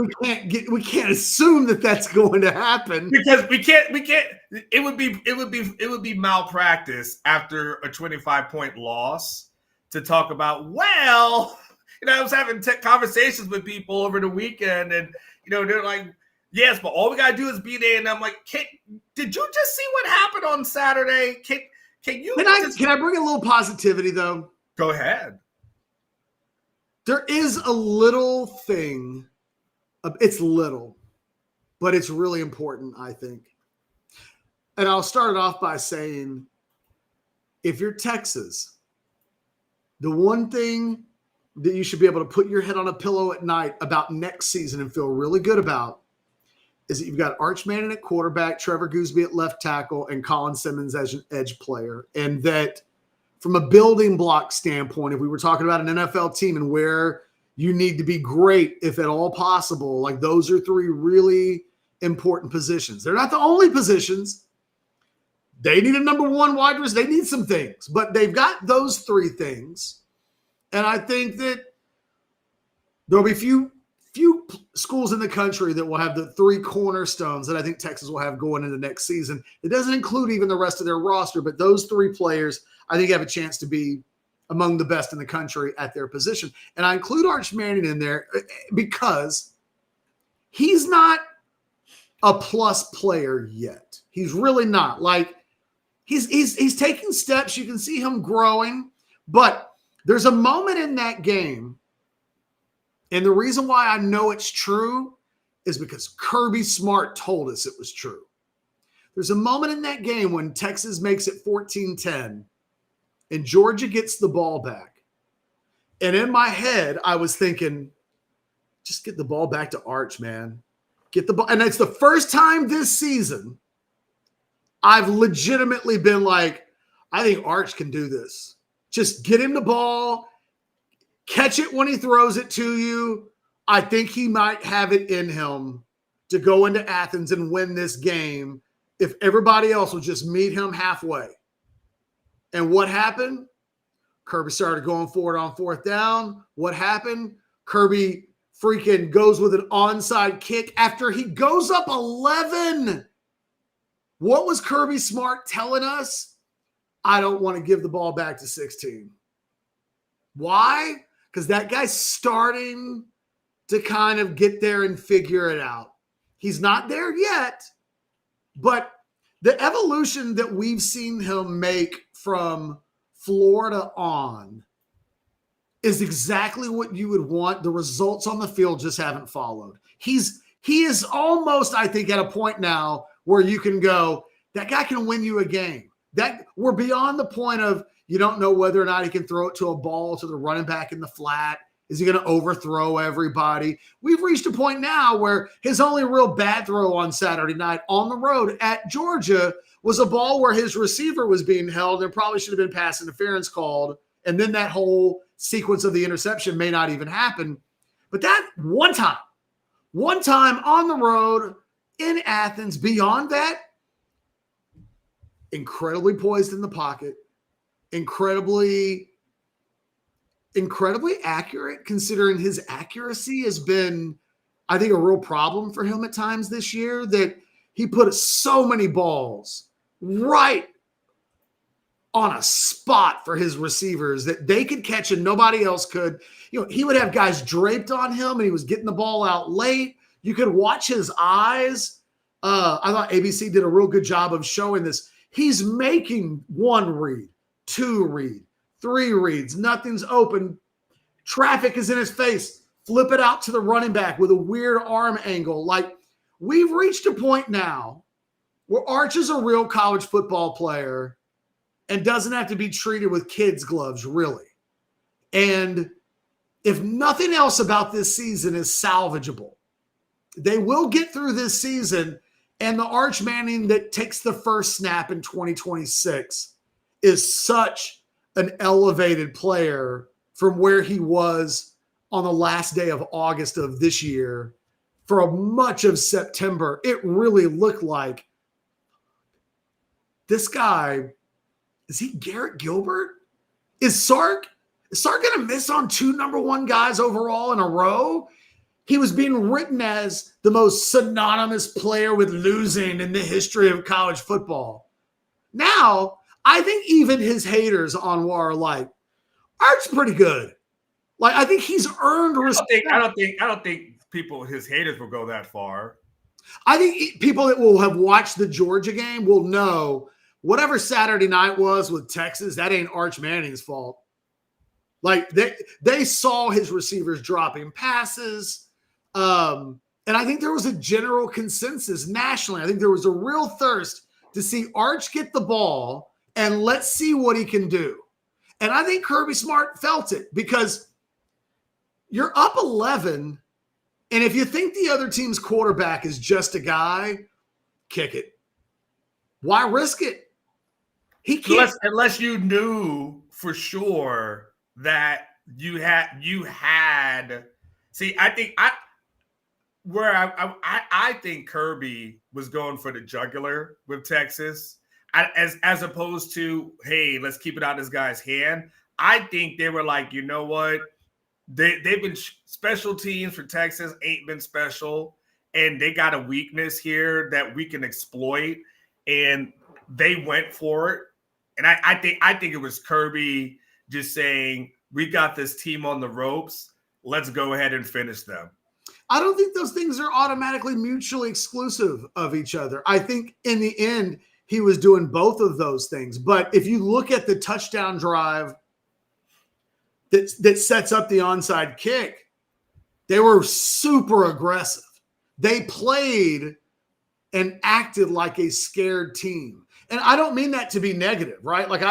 we can't assume that that's going to happen, because we can't. It would be malpractice after a 25-point loss to talk about, well, I was having conversations with people over the weekend, and they're like, yes, but all we gotta do is beat A. And I'm like, did you just see what happened on Saturday? Can I bring a little positivity though? Go ahead. There is a little thing. It's little, but it's really important, I think. And I'll start it off by saying, if you're Texas, the one thing that you should be able to put your head on a pillow at night about next season and feel really good about is that you've got Arch Manning at quarterback, Trevor Gooseby at left tackle, and Colin Simmons as an edge player. And that from a building block standpoint, if we were talking about an NFL team and where you need to be great, if at all possible, like those are 3 really important positions. They're not the only positions. They need a number 1 wide receiver. They need some things, but they've got those 3 things. And I think that there'll be few schools in the country that will have the 3 cornerstones that I think Texas will have going into next season. It doesn't include even the rest of their roster, but those 3 players I think have a chance to be among the best in the country at their position. And I include Arch Manning in there because he's not a plus player yet. He's really not. Like he's taking steps. You can see him growing, but there's a moment in that game, and the reason why I know it's true is because Kirby Smart told us it was true. There's a moment in that game when Texas makes it 14-10, and Georgia gets the ball back. And in my head, I was thinking, just get the ball back to Arch, man. Get the ball. And it's the first time this season I've legitimately been like, I think Arch can do this. Just get him the ball, catch it when he throws it to you. I think he might have it in him to go into Athens and win this game if everybody else will just meet him halfway. And what happened? Kirby started going forward on 4th down. What happened? Kirby freaking goes with an onside kick after he goes up 11. What was Kirby Smart telling us? I don't want to give the ball back to 16. Why? Because that guy's starting to kind of get there and figure it out. He's not there yet, but the evolution that we've seen him make from Florida on is exactly what you would want. The results on the field just haven't followed. He is almost, I think, at a point now where you can go, that guy can win you a game. That we're beyond the point of you don't know whether or not he can throw it to a ball to the running back in the flat. Is he going to overthrow everybody? We've reached a point now where his only real bad throw on Saturday night on the road at Georgia was a ball where his receiver was being held and probably should have been pass interference called. And then that whole sequence of the interception may not even happen. But that one time on the road in Athens, beyond that, incredibly poised in the pocket, incredibly accurate, considering his accuracy has been I think, a real problem for him at times this year, that he put so many balls right on a spot for his receivers that they could catch and nobody else could. He would have guys draped on him and he was getting the ball out late. You could watch his eyes. I thought ABC did a real good job of showing this. He's making 1 read, 2 read, 3 reads. Nothing's open. Traffic is in his face. Flip it out to the running back with a weird arm angle. Like, we've reached a point now where Arch is a real college football player and doesn't have to be treated with kids' gloves, really. And if nothing else about this season is salvageable, they will get through this season, and the Arch Manning that takes the first snap in 2026 is such an elevated player from where he was on the last day of August of this year. For much of September, it really looked like this guy, is he Garrett Gilbert? Is Sark going to miss on 2 number 1 guys overall in a row? He was being written as the most synonymous player with losing in the history of college football. Now, I think even his haters on War are like, Art's pretty good. Like, I think he's earned respect. I don't think people, his haters, will go that far. I think people that will have watched the Georgia game will know whatever Saturday night was with Texas, that ain't Arch Manning's fault. Like, they saw his receivers dropping passes. And I think there was a general consensus nationally. I think there was a real thirst to see Arch get the ball and let's see what he can do. And I think Kirby Smart felt it, because you're up 11, and if you think the other team's quarterback is just a guy, kick it. Why risk it? He can't. Unless you knew for sure that you had. See, I think Kirby was going for the jugular with Texas, as opposed to, hey, let's keep it out of this guy's hand. I think they were like, you know what? They've been special teams for Texas ain't been special, and they got a weakness here that we can exploit, and they went for it. And I think it was Kirby just saying, we got this team on the ropes. Let's go ahead and finish them. I don't think those things are automatically mutually exclusive of each other. I think in the end, he was doing both of those things. But if you look at the touchdown drive that sets up the onside kick, they were super aggressive. They played and acted like a scared team. And I don't mean that to be negative, right? Like,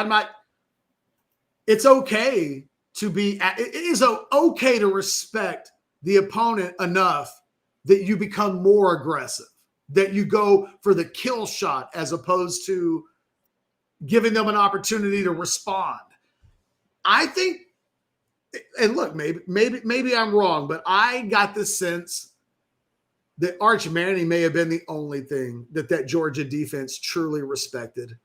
it's okay to be, it is okay to respect the opponent enough that you become more aggressive, that you go for the kill shot as opposed to giving them an opportunity to respond. I think, and look, maybe I'm wrong, but I got the sense that Arch Manning may have been the only thing that Georgia defense truly respected.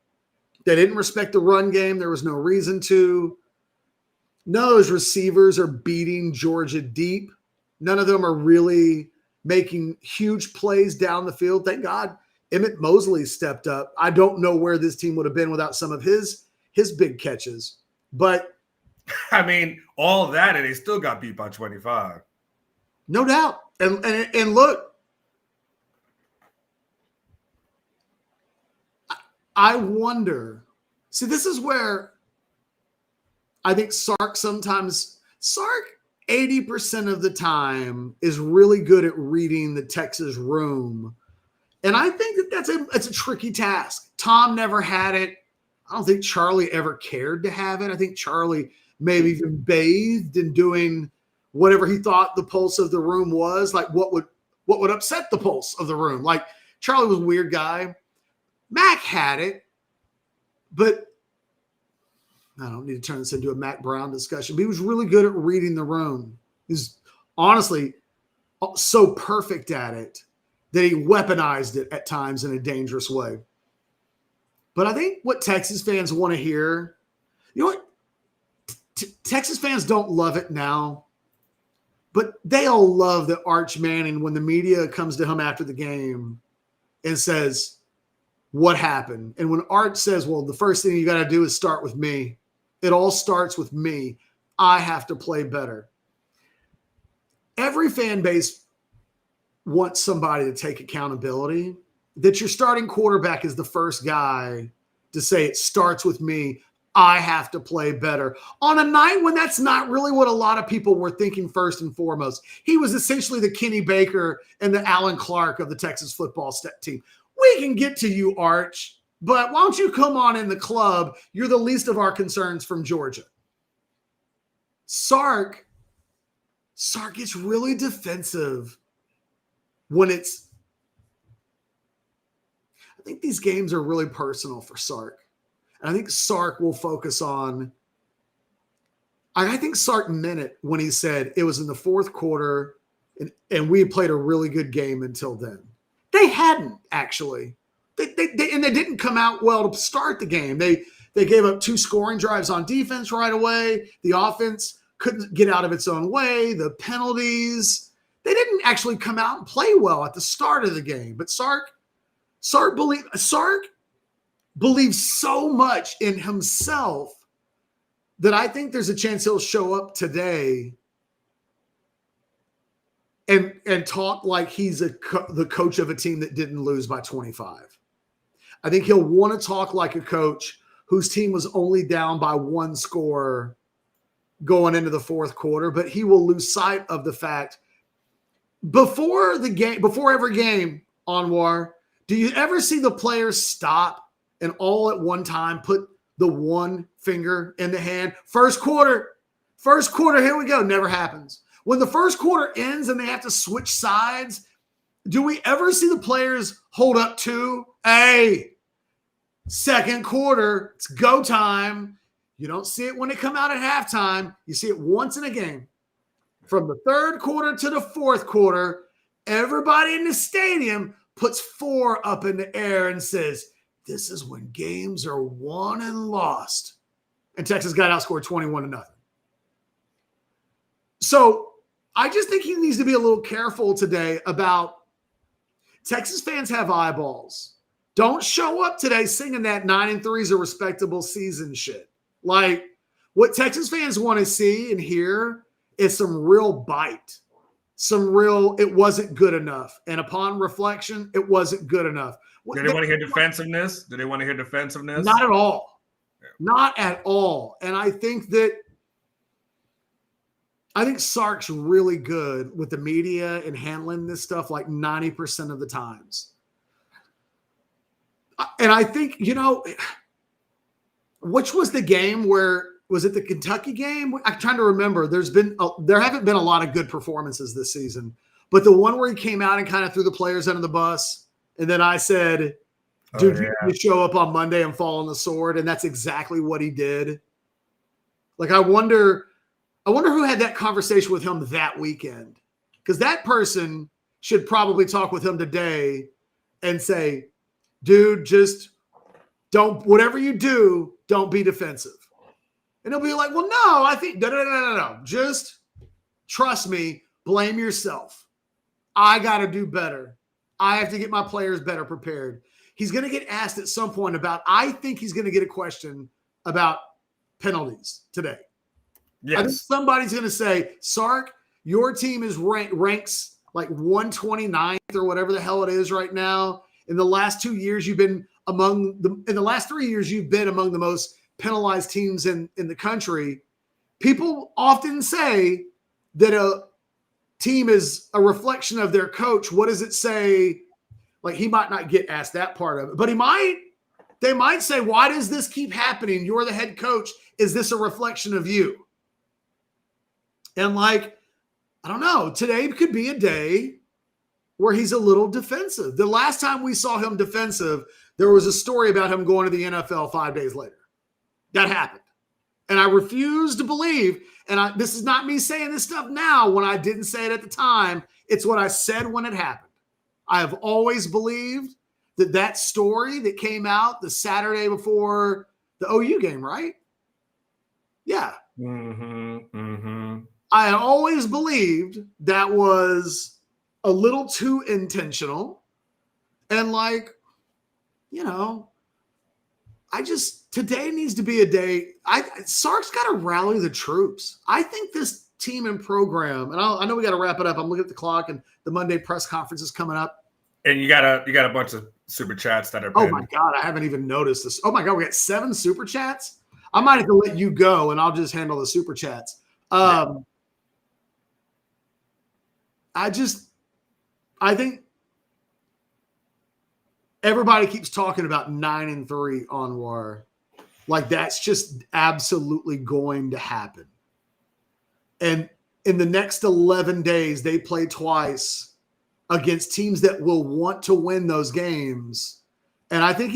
They didn't respect the run game. There was no reason to. None of those receivers are beating Georgia deep. None of them are really making huge plays down the field. Thank God Emmett Mosley stepped up. I don't know where this team would have been without some of his big catches. But I mean, all of that, and they still got beat by 25. No doubt. And look, I wonder. See, this is where I think Sark 80% of the time is really good at reading the Texas room. And I think that's a tricky task. Tom never had it. I don't think Charlie ever cared to have it. I think Charlie maybe even bathed in doing whatever he thought the pulse of the room was, like what would upset the pulse of the room. Like, Charlie was a weird guy. Mac had it, but I don't need to turn this into a Mac Brown discussion, but he was really good at reading the room. He was honestly so perfect at it that he weaponized it at times in a dangerous way. But I think what Texas fans want to hear, you know what? Texas fans don't love it now, but they all love that Arch Manning, when the media comes to him after the game and says, what happened? And when Arch says, well, the first thing you got to do is start with me. It all starts with me. I have to play better. Every fan base wants somebody to take accountability, that your starting quarterback is the first guy to say it starts with me. I have to play better. On a night when that's not really what a lot of people were thinking first and foremost. He was essentially the Kenny Baker and the Alan Clark of the Texas football team. We can get to you, Arch, but why don't you come on in the club? You're the least of our concerns from Georgia. Sark gets really defensive when I think these games are really personal for Sark. And I think Sark will focus on, I think Sark meant it when he said it was in the fourth quarter and we played a really good game until then. They hadn't actually. They didn't come out well to start the game. They gave up 2 scoring drives on defense right away. The offense couldn't get out of its own way. The penalties, they didn't actually come out and play well at the start of the game. But Sark believes so much in himself that I think there's a chance he'll show up today and talk like he's the coach of a team that didn't lose by 25. I think he'll want to talk like a coach whose team was only down by 1 score going into the fourth quarter, but he will lose sight of the fact before every game, Anwar, do you ever see the players stop and all at one time put the one finger in the hand? First quarter, here we go. Never happens. When the first quarter ends and they have to switch sides, do we ever see the players hold up to, hey, second quarter, it's go time. You don't see it when they come out at halftime. You see it once in a game. From the third quarter to the fourth quarter, everybody in the stadium puts 4 up in the air and says, this is when games are won and lost. And Texas got outscored 21-0. So I just think he needs to be a little careful today about Texas fans have eyeballs. Don't show up today singing that 9-3 is a respectable season shit. Like, what Texas fans want to see and hear is some real bite, some real, it wasn't good enough. And upon reflection, it wasn't good enough. Do they want to hear defensiveness? Do they want to hear defensiveness? Not at all. Yeah. Not at all. And I think Sark's really good with the media and handling this stuff like 90% of the times. And I think, which was the game where, was it the Kentucky game? I'm trying to remember. There haven't been a lot of good performances this season, but the one where he came out and kind of threw the players under the bus. And then I said, dude, you show up on Monday and fall on the sword. And that's exactly what he did. Like, I wonder who had that conversation with him that weekend, because that person should probably talk with him today and say, dude, just don't, whatever you do, don't be defensive. And he'll be like, well, no, I think, no. Just trust me, blame yourself. I got to do better. I have to get my players better prepared. He's going to get asked at some point I think he's going to get a question about penalties today. Yes. I think somebody's going to say, Sark, your team is ranks like 129th or whatever the hell it is right now. In the last 2 years, you've been in the last 3 years, you've been among the most penalized teams in the country. People often say that a team is a reflection of their coach. What does it say? Like, he might not get asked that part of it, but they might say, why does this keep happening? You're the head coach. Is this a reflection of you? And like, I don't know, today could be a day where he's a little defensive. The last time we saw him defensive, there was a story about him going to the NFL 5 days later. That happened. And I refuse to believe, and this is not me saying this stuff now when I didn't say it at the time. It's what I said when it happened. I have always believed that story that came out the Saturday before the OU game, right? Yeah. I always believed that was a little too intentional. And today needs to be a day. Sark's got to rally the troops. I think this team and program, and I know we got to wrap it up. I'm looking at the clock, and the Monday press conference is coming up. And you got a bunch of super chats that are pinned. Oh my God, I haven't even noticed this. Oh my God, we got 7 super chats. I might have to let you go, and I'll just handle the super chats. I think everybody keeps talking about 9-3 on WAR. Like that's just absolutely going to happen. And in the next 11 days, they play twice against teams that will want to win those games. And I think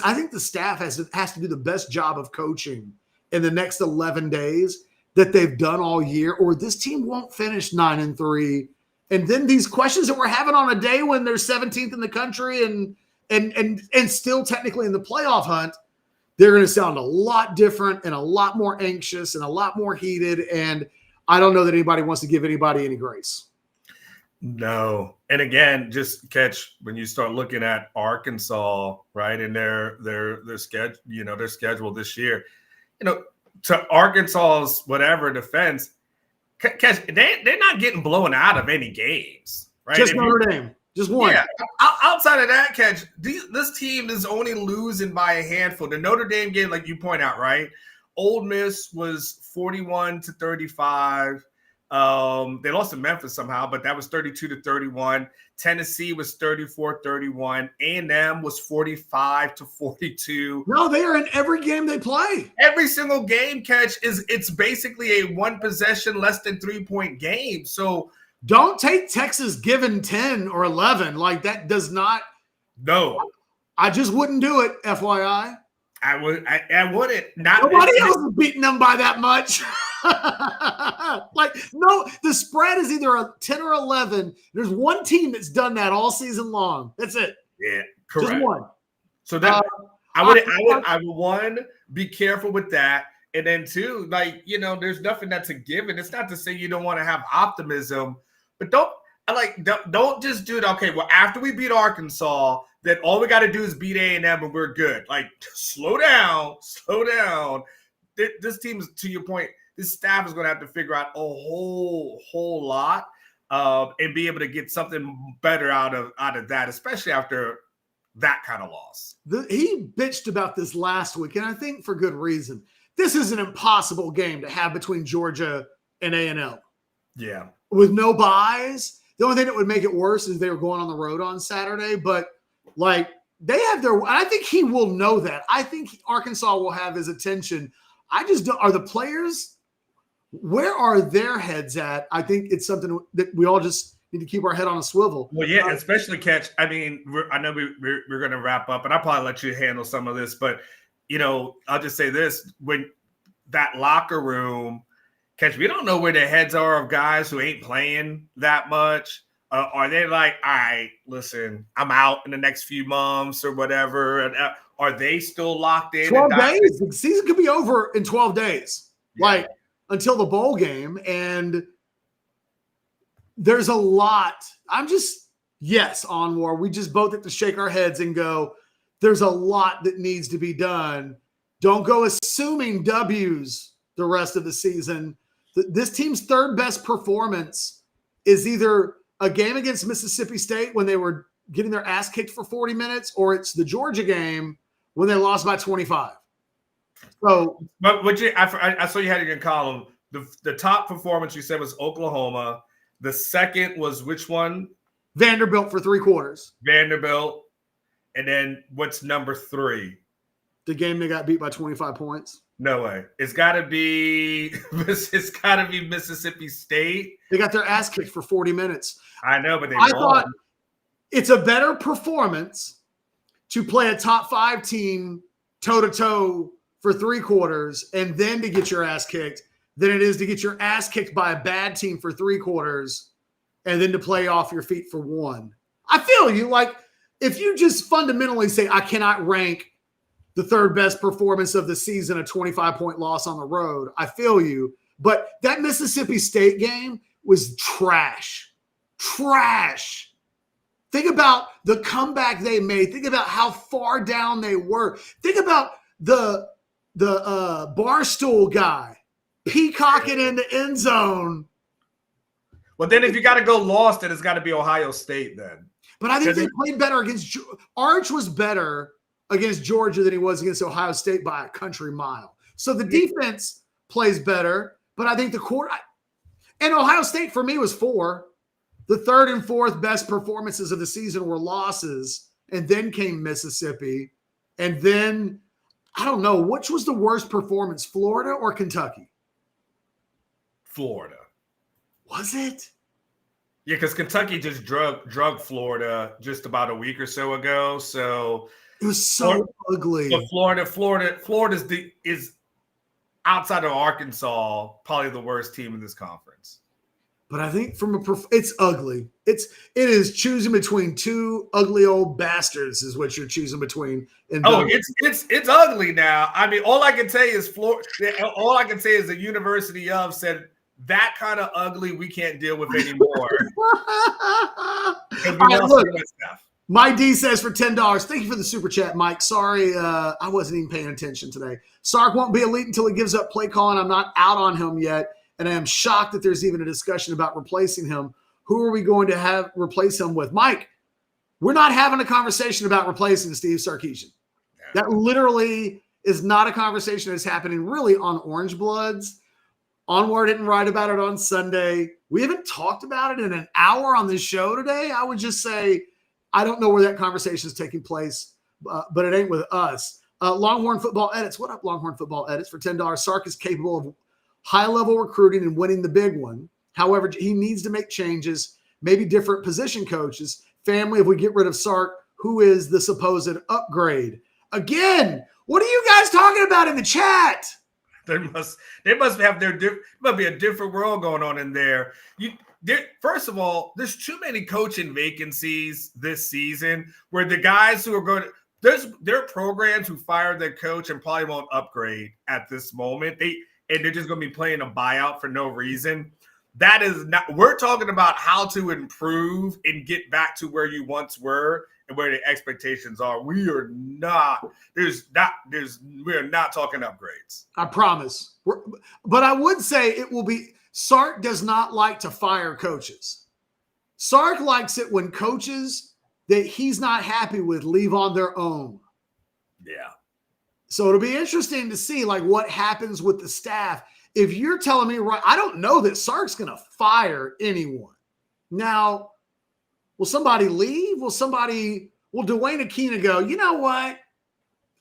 I think the staff has to do the best job of coaching in the next 11 days that they've done all year, or this team won't finish 9-3. And then these questions that we're having on a day when they're 17th in the country and still technically in the playoff hunt, they're going to sound a lot different and a lot more anxious and a lot more heated. And I don't know that anybody wants to give anybody any grace. No. And again, just catch when you start looking at Arkansas, right, and their schedule, their schedule this year, to Arkansas's whatever defense, catch they're not getting blown out of any games, right? Just Notre Dame. Just one. Yeah. Outside of that, catch, this team is only losing by a handful. The Notre Dame game, like you point out, right? Ole Miss was 41-35. They lost to Memphis somehow, but that was 32-31. Tennessee was 34-31. A&M was 45-42. No, they are in every game they play. Every single game, catch, it's basically a one possession, less than 3-point game. So don't take Texas given 10 or 11. Like that does not. No, I just wouldn't do it. FYI, I wouldn't. Nobody else is beating them by that much. No, the spread is either a 10 or 11. There's one team that's done that all season long. That's it. Yeah, correct. Just one. So that I would one, be careful with that. And then two, there's nothing that's a given. It's not to say you don't want to have optimism, but don't just do it. Okay, well, after we beat Arkansas, then all we got to do is beat A&M and we're good. Like, slow down. This team is, to your point, this staff is going to have to figure out a whole lot and be able to get something better out of that, especially after that kind of loss. He bitched about this last week, and I think for good reason. This is an impossible game to have between Georgia and A&M. Yeah. With no buys. The only thing that would make it worse is they were going on the road on Saturday, but they have I think he will know that. I think Arkansas will have his attention. I just don't. Are the players, where are their heads at? I think it's something that we all just need to keep our head on a swivel. Well, yeah, especially catch. I mean, I know we're going to wrap up, and I'll probably let you handle some of this, but I'll just say this: when that locker room, catch, we don't know where the heads are of guys who ain't playing that much. Are they like, all right, listen, I'm out in the next few months or whatever? And are they still locked in? 12 days. The season could be over in 12 days, until the bowl game. And there's a lot. Onward. We just both have to shake our heads and go, there's a lot that needs to be done. Don't go assuming W's the rest of the season. This team's third best performance is either a game against Mississippi State when they were getting their ass kicked for 40 minutes, or it's the Georgia game when they lost by 25. So, but I saw you had in your column, the top performance you said was Oklahoma. The second was which one? Vanderbilt for 3 quarters. Vanderbilt. And then what's number 3? The game they got beat by 25 points. No way. It's got to be Mississippi State. They got their ass kicked for 40 minutes. I know, but I thought it's a better performance to play a top 5 team toe-to-toe for 3 quarters and then to get your ass kicked than it is to get your ass kicked by a bad team for 3 quarters and then to play off your feet for 1. I feel you. Like, if you just fundamentally say, I cannot rank the third best performance of the season, a 25-point loss on the road, I feel you. But that Mississippi State game was trash. Trash. Think about the comeback they made. Think about how far down they were. Think about the Barstool guy peacocking in the end zone. Well, then if you got to go lost, then it's got to be Ohio State then. But I think they played better against – Arch was better against Georgia than he was against Ohio State by a country mile. So the defense plays better, but I think the quarter – and Ohio State for me was 4. The third and fourth best performances of the season were losses, and then came Mississippi. And then, I don't know, which was the worst performance, Florida or Kentucky? Florida. Was it? Yeah, because Kentucky just drug Florida just about a week or so ago. So it was so ugly. But Florida is outside of Arkansas probably the worst team in this conference. But I think it's ugly. It is choosing between two ugly old bastards is what you're choosing between. It's ugly now. I mean, all I can say is all I can say is the University of said that kind of ugly we can't deal with anymore. Look, my D says for $10. Thank you for the super chat, Mike. Sorry, I wasn't even paying attention today. Sark won't be elite until he gives up play calling. I'm not out on him yet, and I am shocked that there's even a discussion about replacing him. Who are we going to have replace him with? Mike, we're not having a conversation about replacing Steve Sarkeesian. That literally is not a conversation that's happening really on Orange Bloods. Onward didn't write about it on Sunday. We haven't talked about it in an hour on this show today. I would just say I don't know where that conversation is taking place, but it ain't with us. Longhorn Football Edits. What up, Longhorn Football Edits? For $10, Sark is capable of high-level recruiting and winning the big one. However, he needs to make changes, maybe different position coaches. Family, if we get rid of Sark, who is the supposed upgrade? Again, what are you guys talking about in the chat? They must be a different world going on in there. First of all, there's too many coaching vacancies this season where the guys who are going to there are programs who fired their coach and probably won't upgrade at this moment. They're just going to be playing a buyout for no reason. That is not. We're talking about how to improve and get back to where you once were and where the expectations are. We are not. We are not talking upgrades. I promise. But I would say it will be. Sark does not like to fire coaches. Sark likes it when coaches that he's not happy with leave on their own. Yeah. So it'll be interesting to see like what happens with the staff. If you're telling me right, I don't know that Sark's going to fire anyone. Now, will somebody leave? Will Dwayne Aquina go, you know what?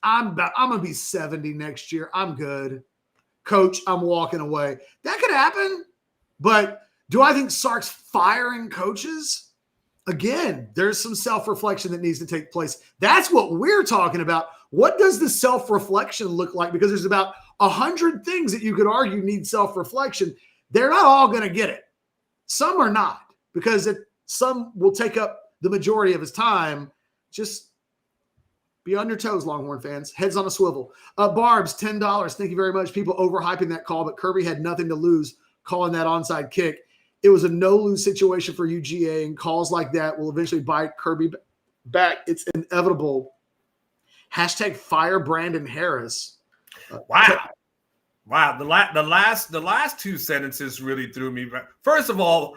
I'm going to be 70 next year. I'm good. Coach, I'm walking away. That could happen. But do I think Sark's firing coaches? Again, there's some self-reflection that needs to take place. That's what we're talking about. What does the self-reflection look like? Because there's about 100 things that you could argue need self-reflection. They're not all going to get it. Some are not, because some will take up the majority of his time. Just be on your toes, Longhorn fans. Heads on a swivel. Barbs, $10. Thank you very much. People overhyping that call, but Kirby had nothing to lose calling that onside kick. It was a no-lose situation for UGA, and calls like that will eventually bite Kirby back. It's inevitable. Hashtag fire Brandon Harris. Wow. The last two sentences really threw me. First of all,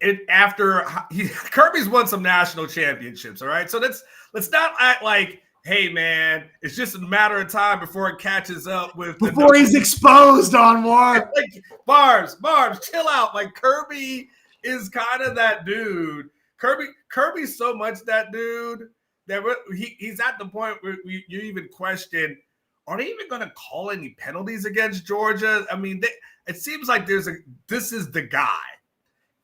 Kirby's won some national championships. All right. So let's not act like, hey man, it's just a matter of time before it catches up before he's exposed on more. Like, Barbs, chill out. Like Kirby is kind of that dude. Kirby's so much that dude that he's at the point where you even question, are they even going to call any penalties against Georgia? I mean, it seems like this is the guy.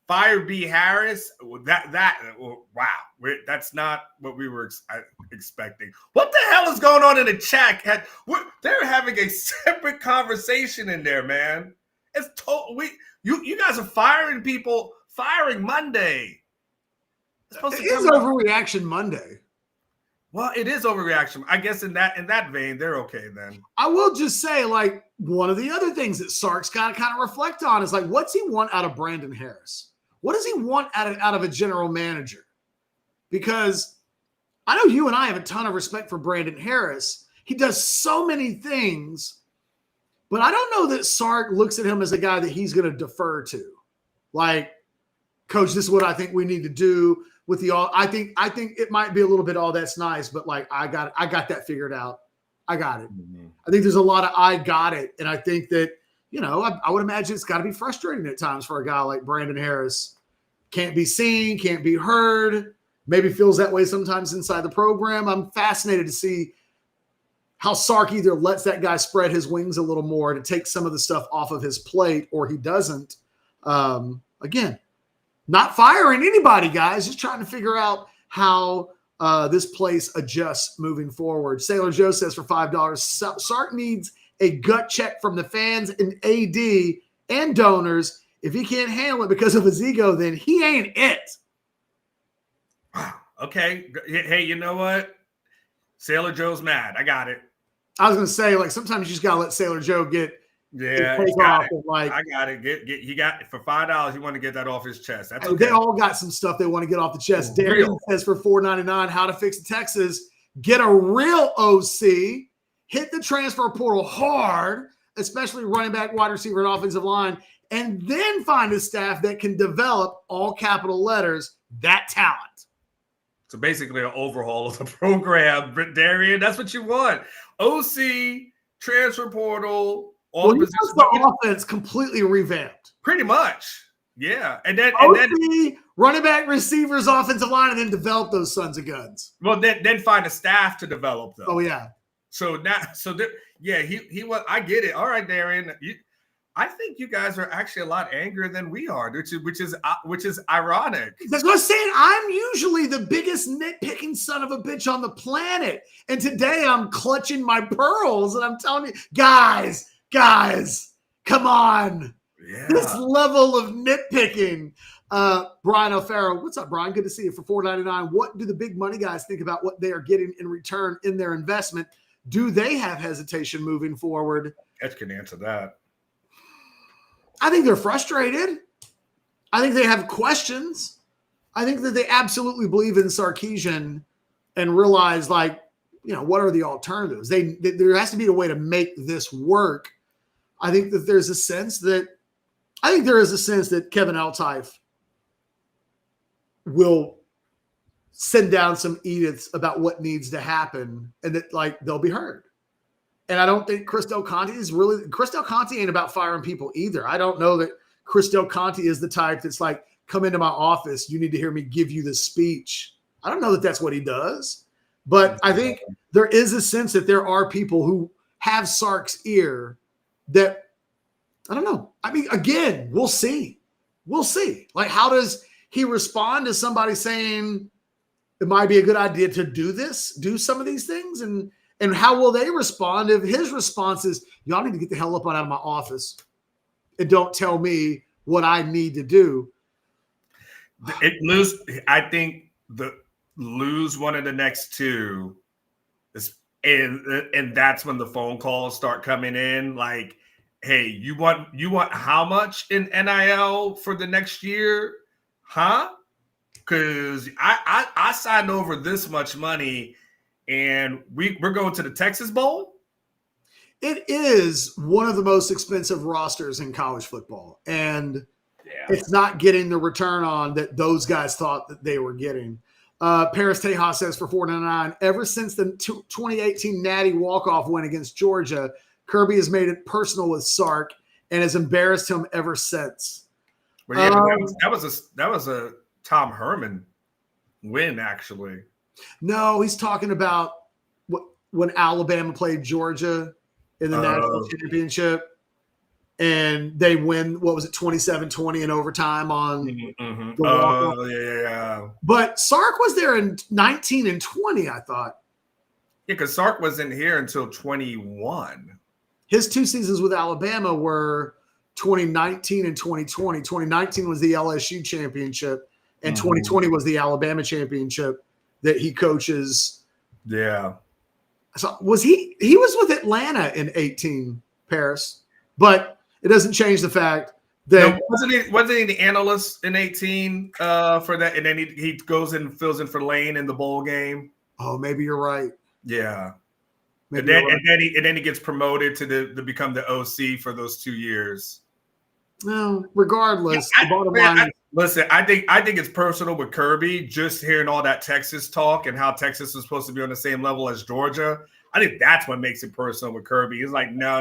Fire B. Harris. Wow. That's not what we were expecting. What the hell is going on in the chat? They're having a separate conversation in there, man. It's you guys are firing people. Firing Monday. It is overreaction Monday. Well, it is overreaction. I guess in that vein, they're okay then. I will just say, like, one of the other things that Sark's got to kind of reflect on is, like, what's he want out of Brandon Harris? What does he want out of a general manager? Because I know you and I have a ton of respect for Brandon Harris. He does so many things, but I don't know that Sark looks at him as a guy that he's going to defer to. Like, coach, this is what I think we need to do with the all. I think it might be a little bit all that's nice, but like I got that figured out. I got it. Mm-hmm. I think there's a lot of I got it. And I think that, I would imagine it's got to be frustrating at times for a guy like Brandon Harris. Can't be seen, can't be heard, maybe feels that way sometimes inside the program. I'm fascinated to see how Sark either lets that guy spread his wings a little more to take some of the stuff off of his plate, or he doesn't. Again, not firing anybody, guys, just trying to figure out how this place adjusts moving forward. Sailor Joe says for $5, Sark needs a gut check from the fans and AD and donors. If he can't handle it because of his ego, then he ain't it. Wow. Okay. Hey, you know what? Sailor Joe's mad. I got it. I was going to say, like, sometimes you just got to let Sailor Joe get off. Like, I got it. He got it for $5. He wanted to get that off his chest. That's okay. They all got some stuff they want to get off the chest. Darian says for $4.99, how to fix Texas. Get a real OC. Hit the transfer portal hard, especially running back, wide receiver, and offensive line, and then find a staff that can develop, all capital letters, that talent. So basically an overhaul of the program, Darian. That's what you want. OC, transfer portal, all the positions. The offense completely revamped. Pretty much. Yeah. And then running back, receivers, offensive line, and then develop those sons of guns. Well, then find a staff to develop them. Oh, yeah. So now, he was. I get it. All right, Darian. I think you guys are actually a lot angrier than we are, which is ironic. That's what I'm saying. I'm usually the biggest nitpicking son of a bitch on the planet, and today I'm clutching my pearls and I'm telling you, guys, come on. Yeah. This level of nitpicking. Brian O'Farrell, what's up, Brian? Good to see you for $4.99. What do the big money guys think about what they are getting in return in their investment? Do they have hesitation moving forward? Ed can answer that. I think they're frustrated. I think they have questions. I think that they absolutely believe in Sarkeesian and realize, like, what are the alternatives? There has to be a way to make this work. I think that there is a sense that Kevin Eltife will send down some edicts about what needs to happen, and that, like, they'll be heard. And I don't think Chris Del Conte ain't about firing people either. I don't know that Chris Del Conte is the type that's like, come into my office, you need to hear me give you the speech. I don't know that that's what he does. But I think there is a sense that there are people who have Sark's ear that, I don't know. I mean, again, we'll see. We'll see. Like, how does he respond to somebody saying it might be a good idea to do some of these things? And how will they respond if his response is, y'all need to get the hell up out of my office and don't tell me what I need to do? I think lose one of the next two, and that's when the phone calls start coming in. Like, hey, you want how much in NIL for the next year? Huh? Because I signed over this much money. And we're going to the Texas Bowl? It is one of the most expensive rosters in college football. And it's not getting the return on that those guys thought that they were getting. Paris Tejas says for $4.99, ever since the 2018 Natty walk-off win against Georgia, Kirby has made it personal with Sark and has embarrassed him ever since. Well, yeah, that was a Tom Herman win, actually. No, he's talking about when Alabama played Georgia in the national championship, and they win, 27-20 in overtime on the walk-off. Oh, yeah. But Sark was there in 19 and 20, I thought. Yeah, because Sark wasn't here until 21. His two seasons with Alabama were 2019 and 2020. 2019 was the LSU championship, and 2020 was the Alabama championship that he coaches Yeah. So was he was with Atlanta in 18, Paris, but it doesn't change the fact that no, wasn't he the analyst in 18 for that, and then he goes in and fills in for Lane in the bowl game. Oh, maybe you're right. Yeah. Maybe and then he gets promoted to become the OC for those 2 years. No, regardless, the bottom line. Listen, I think it's personal with Kirby, just hearing all that Texas talk and how Texas is supposed to be on the same level as Georgia. I think that's what makes it personal with Kirby. He's like, no.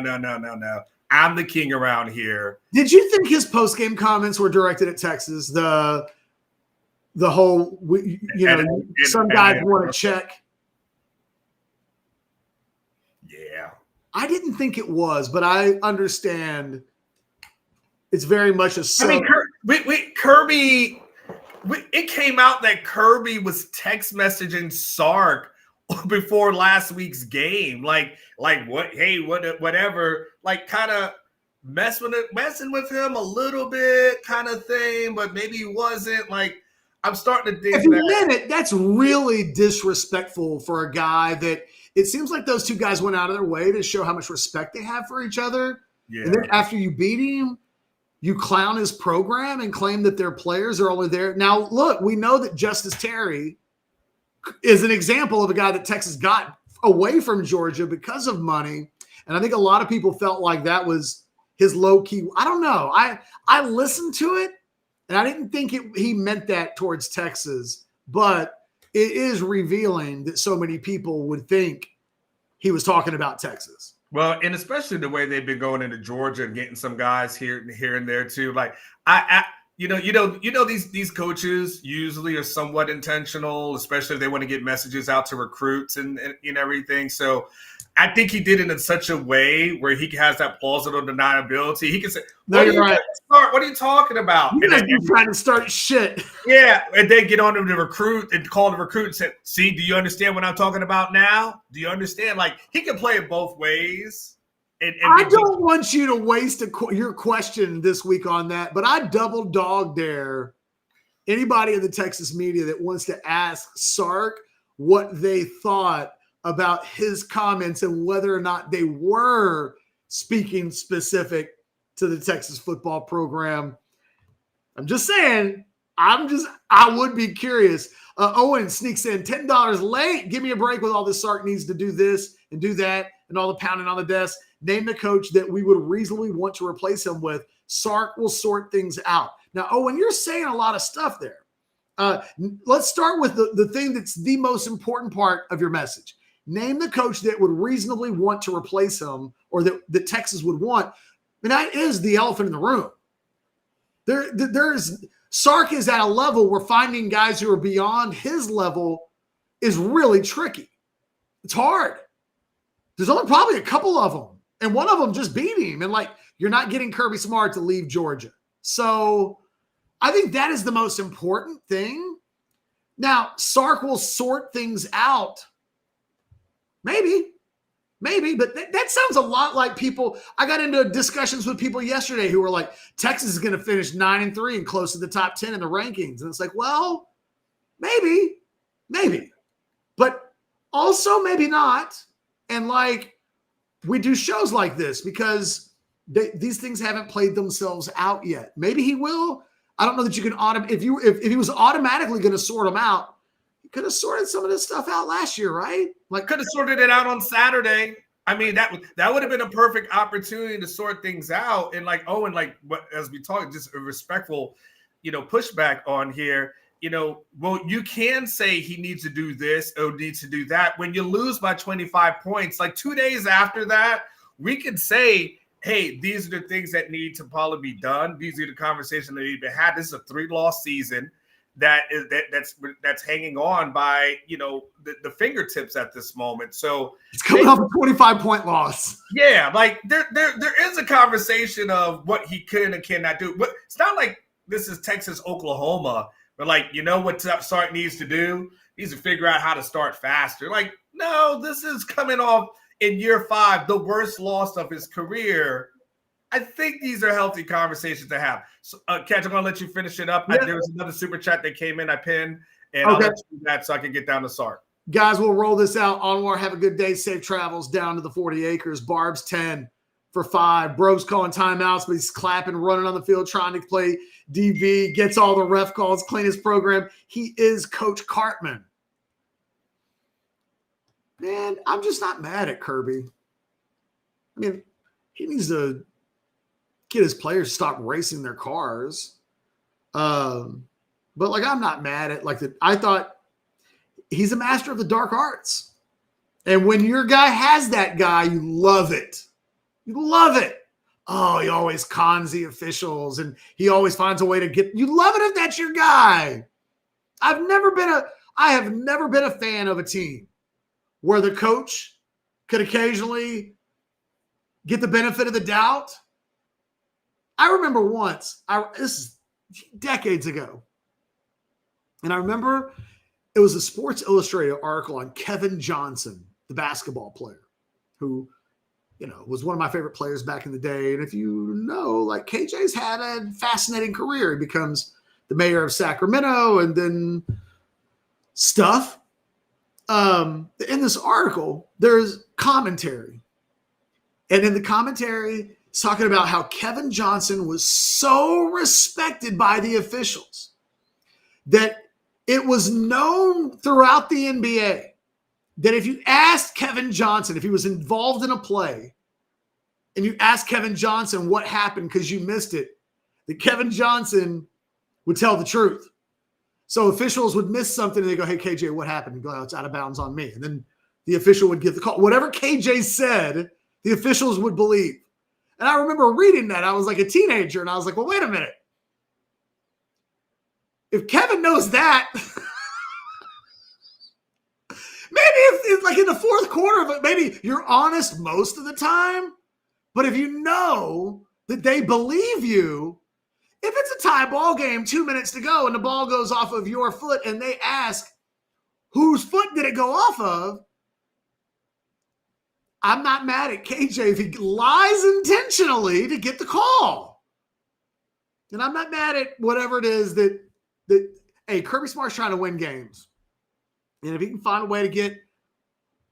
I'm the king around here. Did you think his post-game comments were directed at Texas? The whole, some guys want to check. Yeah. I didn't think it was, but I understand it's very much a Kirby, it came out that Kirby was text messaging Sark before last week's game. Like what? Hey, whatever. Like kind of messing with him a little bit, kind of thing. But maybe he wasn't. Like I'm starting to think. If you meant it, that's really disrespectful for a guy that it seems like those two guys went out of their way to show how much respect they have for each other. Yeah. And then after you beat him, you clown his program and claim that their players are only there. Now, look, we know that Justice Terry is an example of a guy that Texas got away from Georgia because of money. And I think a lot of people felt like that was his low key. I don't know. I listened to it and I didn't think he meant that towards Texas, but it is revealing that so many people would think he was talking about Texas. Well, and especially the way they've been going into Georgia and getting some guys here and there too. Like these coaches usually are somewhat intentional, especially if they want to get messages out to recruits and everything. So I think he did it in such a way where he has that plausible deniability. He can say, "No, you're right. What are you talking about?" You guys be trying to start shit. Yeah, and then get on to the recruit and call the recruit and say, "See, do you understand what I'm talking about now? Do you understand?" Like he can play it both ways. And I don't want you to waste your question this week on that, but I double dog dare anybody in the Texas media that wants to ask Sark what they thought about his comments and whether or not they were speaking specific to the Texas football program. I'm just saying, I would be curious. Owen sneaks in $10 late. Give me a break with all this. Sark needs to do this and do that and all the pounding on the desk. Name the coach that we would reasonably want to replace him with. Sark will sort things out. Now, Owen, you're saying a lot of stuff there. Let's start with the thing that's the most important part of your message. Name the coach that would reasonably want to replace him or that Texas would want. And that is the elephant in the room. Sark is at a level where finding guys who are beyond his level is really tricky. It's hard. There's only probably a couple of them. And one of them just beat him. And you're not getting Kirby Smart to leave Georgia. So I think that is the most important thing. Now, Sark will sort things out. Maybe, but that sounds a lot like people. I got into discussions with people yesterday who were like, Texas is going to finish 9-3 and close to the top 10 in the rankings. And it's like, well, maybe, but also maybe not. And we do shows like this because these things haven't played themselves out yet. Maybe he will. I don't know that you can if he was automatically going to sort them out. Could have sorted some of this stuff out last year, right? Could have sorted it out on Saturday. I mean, that would have been a perfect opportunity to sort things out. And as we talk, just a respectful, pushback on here. Well, you can say he needs to do this or needs to do that. When you lose by 25 points, 2 days after that, we could say, hey, these are the things that need to probably be done. These are the conversations that need to be had. This is a 3-loss season. That's hanging on by the fingertips at this moment. So it's coming off a 25-point loss. Yeah, there is a conversation of what he can and cannot do. But it's not like this is Texas, Oklahoma. But what Sark needs to do? He needs to figure out how to start faster. No, this is coming off in year 5, the worst loss of his career. I think these are healthy conversations to have. So, Catch, I'm going to let you finish it up. Yeah. There was another super chat that came in. I pinned, and I'll let you do that so I can get down to Sark. Guys, we'll roll this out. Onward, have a good day. Safe travels down to the 40 acres. Barb's 10 for 5. Bro's calling timeouts, but he's clapping, running on the field, trying to play DB, gets all the ref calls, clean his program. He is Coach Cartman. Man, I'm just not mad at Kirby. I mean, he needs to get his players to stop racing their cars. But like, I'm not mad at I thought he's a master of the dark arts. And when your guy has that guy, you love it. You love it. Oh, he always cons the officials and he always finds a way to get, you love it if that's your guy. I have never been a fan of a team where the coach could occasionally get the benefit of the doubt. I remember once, this is decades ago, and I remember it was a Sports Illustrated article on Kevin Johnson, the basketball player, who, was one of my favorite players back in the day. And if you know, like, KJ's had a fascinating career. He becomes the mayor of Sacramento and then stuff. In this article, there's commentary. And in the commentary, it's talking about how Kevin Johnson was so respected by the officials that it was known throughout the NBA that if you asked Kevin Johnson, if he was involved in a play, and you asked Kevin Johnson what happened because you missed it, that Kevin Johnson would tell the truth. So officials would miss something and they go, "Hey, KJ, what happened?" And go, "Oh, it's out of bounds on me." And then the official would give the call. Whatever KJ said, the officials would believe. And I remember reading that. I was like a teenager, and I was like, well, wait a minute. If Kevin knows that, maybe it's like in the fourth quarter of it, maybe you're honest most of the time. But if you know that they believe you, if it's a tie ball game, 2 minutes to go, and the ball goes off of your foot, and they ask, whose foot did it go off of? I'm not mad at KJ if he lies intentionally to get the call. And I'm not mad at whatever it is that hey, Kirby Smart's trying to win games. And if he can find a way to get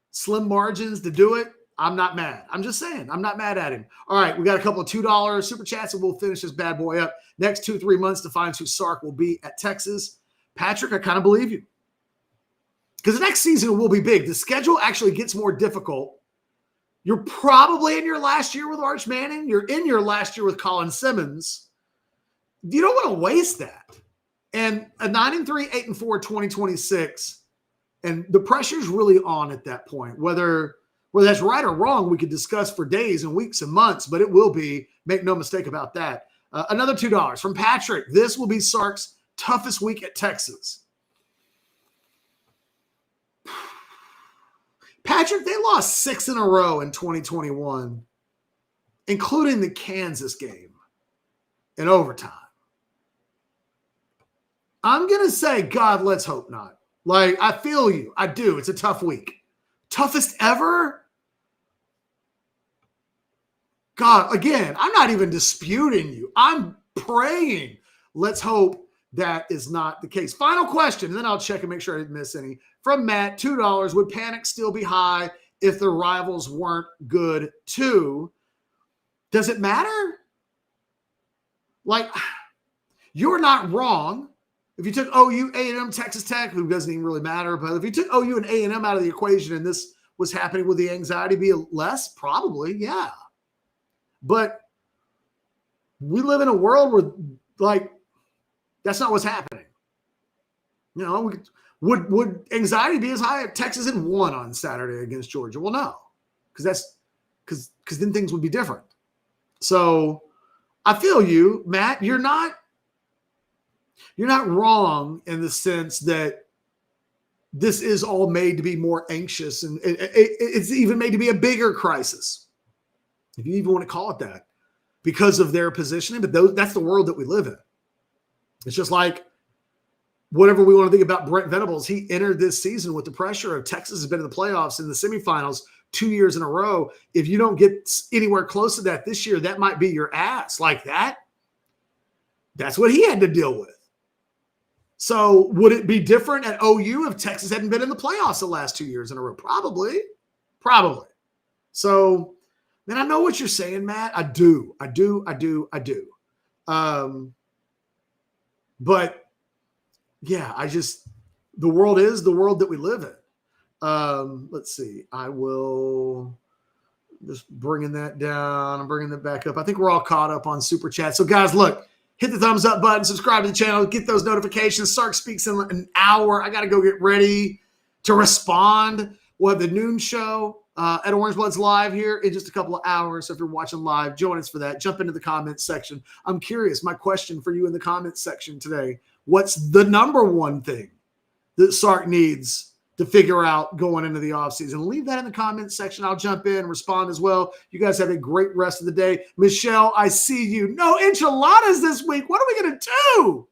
slim margins to do it, I'm not mad. I'm just saying, I'm not mad at him. All right, we got a couple of $2 super chats, and we'll finish this bad boy up. Next 2-3 months defines who Sark will be at Texas. Patrick, I kind of believe you. Because the next season will be big. The schedule actually gets more difficult. You're probably in your last year with Arch Manning. You're in your last year with Colin Simmons. You don't want to waste that. And a 9-3, 8-4, 2026, and the pressure's really on at that point. Whether that's right or wrong, we could discuss for days and weeks and months, but it will be. Make no mistake about that. Another $2 from Patrick. This will be Sark's toughest week at Texas. Patrick, they lost 6 in a row in 2021, including the Kansas game in overtime. I'm going to say, God, let's hope not. Like, I feel you. I do. It's a tough week. Toughest ever? God, again, I'm not even disputing you. I'm praying. Let's hope that is not the case. Final question, and then I'll check and make sure I didn't miss any. From Matt, $2. Would panic still be high if the rivals weren't good too? Does it matter? Like, you're not wrong. If you took OU, A&M, Texas Tech, who doesn't even really matter, but if you took OU and A&M out of the equation and this was happening, would the anxiety be less? Probably, yeah. But we live in a world where, like, that's not what's happening. You know, would anxiety be as high if Texas had won on Saturday against Georgia? Well, no, because then things would be different. So I feel you, Matt. You're not wrong in the sense that this is all made to be more anxious, and it's even made to be a bigger crisis, if you even want to call it that, because of their positioning. But that's the world that we live in. It's just like whatever we want to think about Brent Venables. He entered this season with the pressure of Texas has been in the playoffs in the semifinals 2 years in a row. If you don't get anywhere close to that this year, that might be your ass. Like that. That's what he had to deal with. So would it be different at OU if Texas hadn't been in the playoffs the last 2 years in a row? Probably. So, man, I know what you're saying, Matt. I do. But yeah, the world is the world that we live in. Let's see. I will just bringing that down. I'm bringing that back up. I think we're all caught up on Super Chat. So, guys, look, hit the thumbs up button, subscribe to the channel, get those notifications. Sark speaks in an hour. I got to go get ready to respond. We'll have the noon show at Orange Bloods Live here in just a couple of hours. So if you're watching live, join us for that. Jump into the comments section. I'm curious. My question for you in the comments section today, what's the number one thing that Sark needs to figure out going into the offseason? Leave that in the comments section. I'll jump in and respond as well. You guys have a great rest of the day. Michelle, I see you. No enchiladas this week. What are we going to do?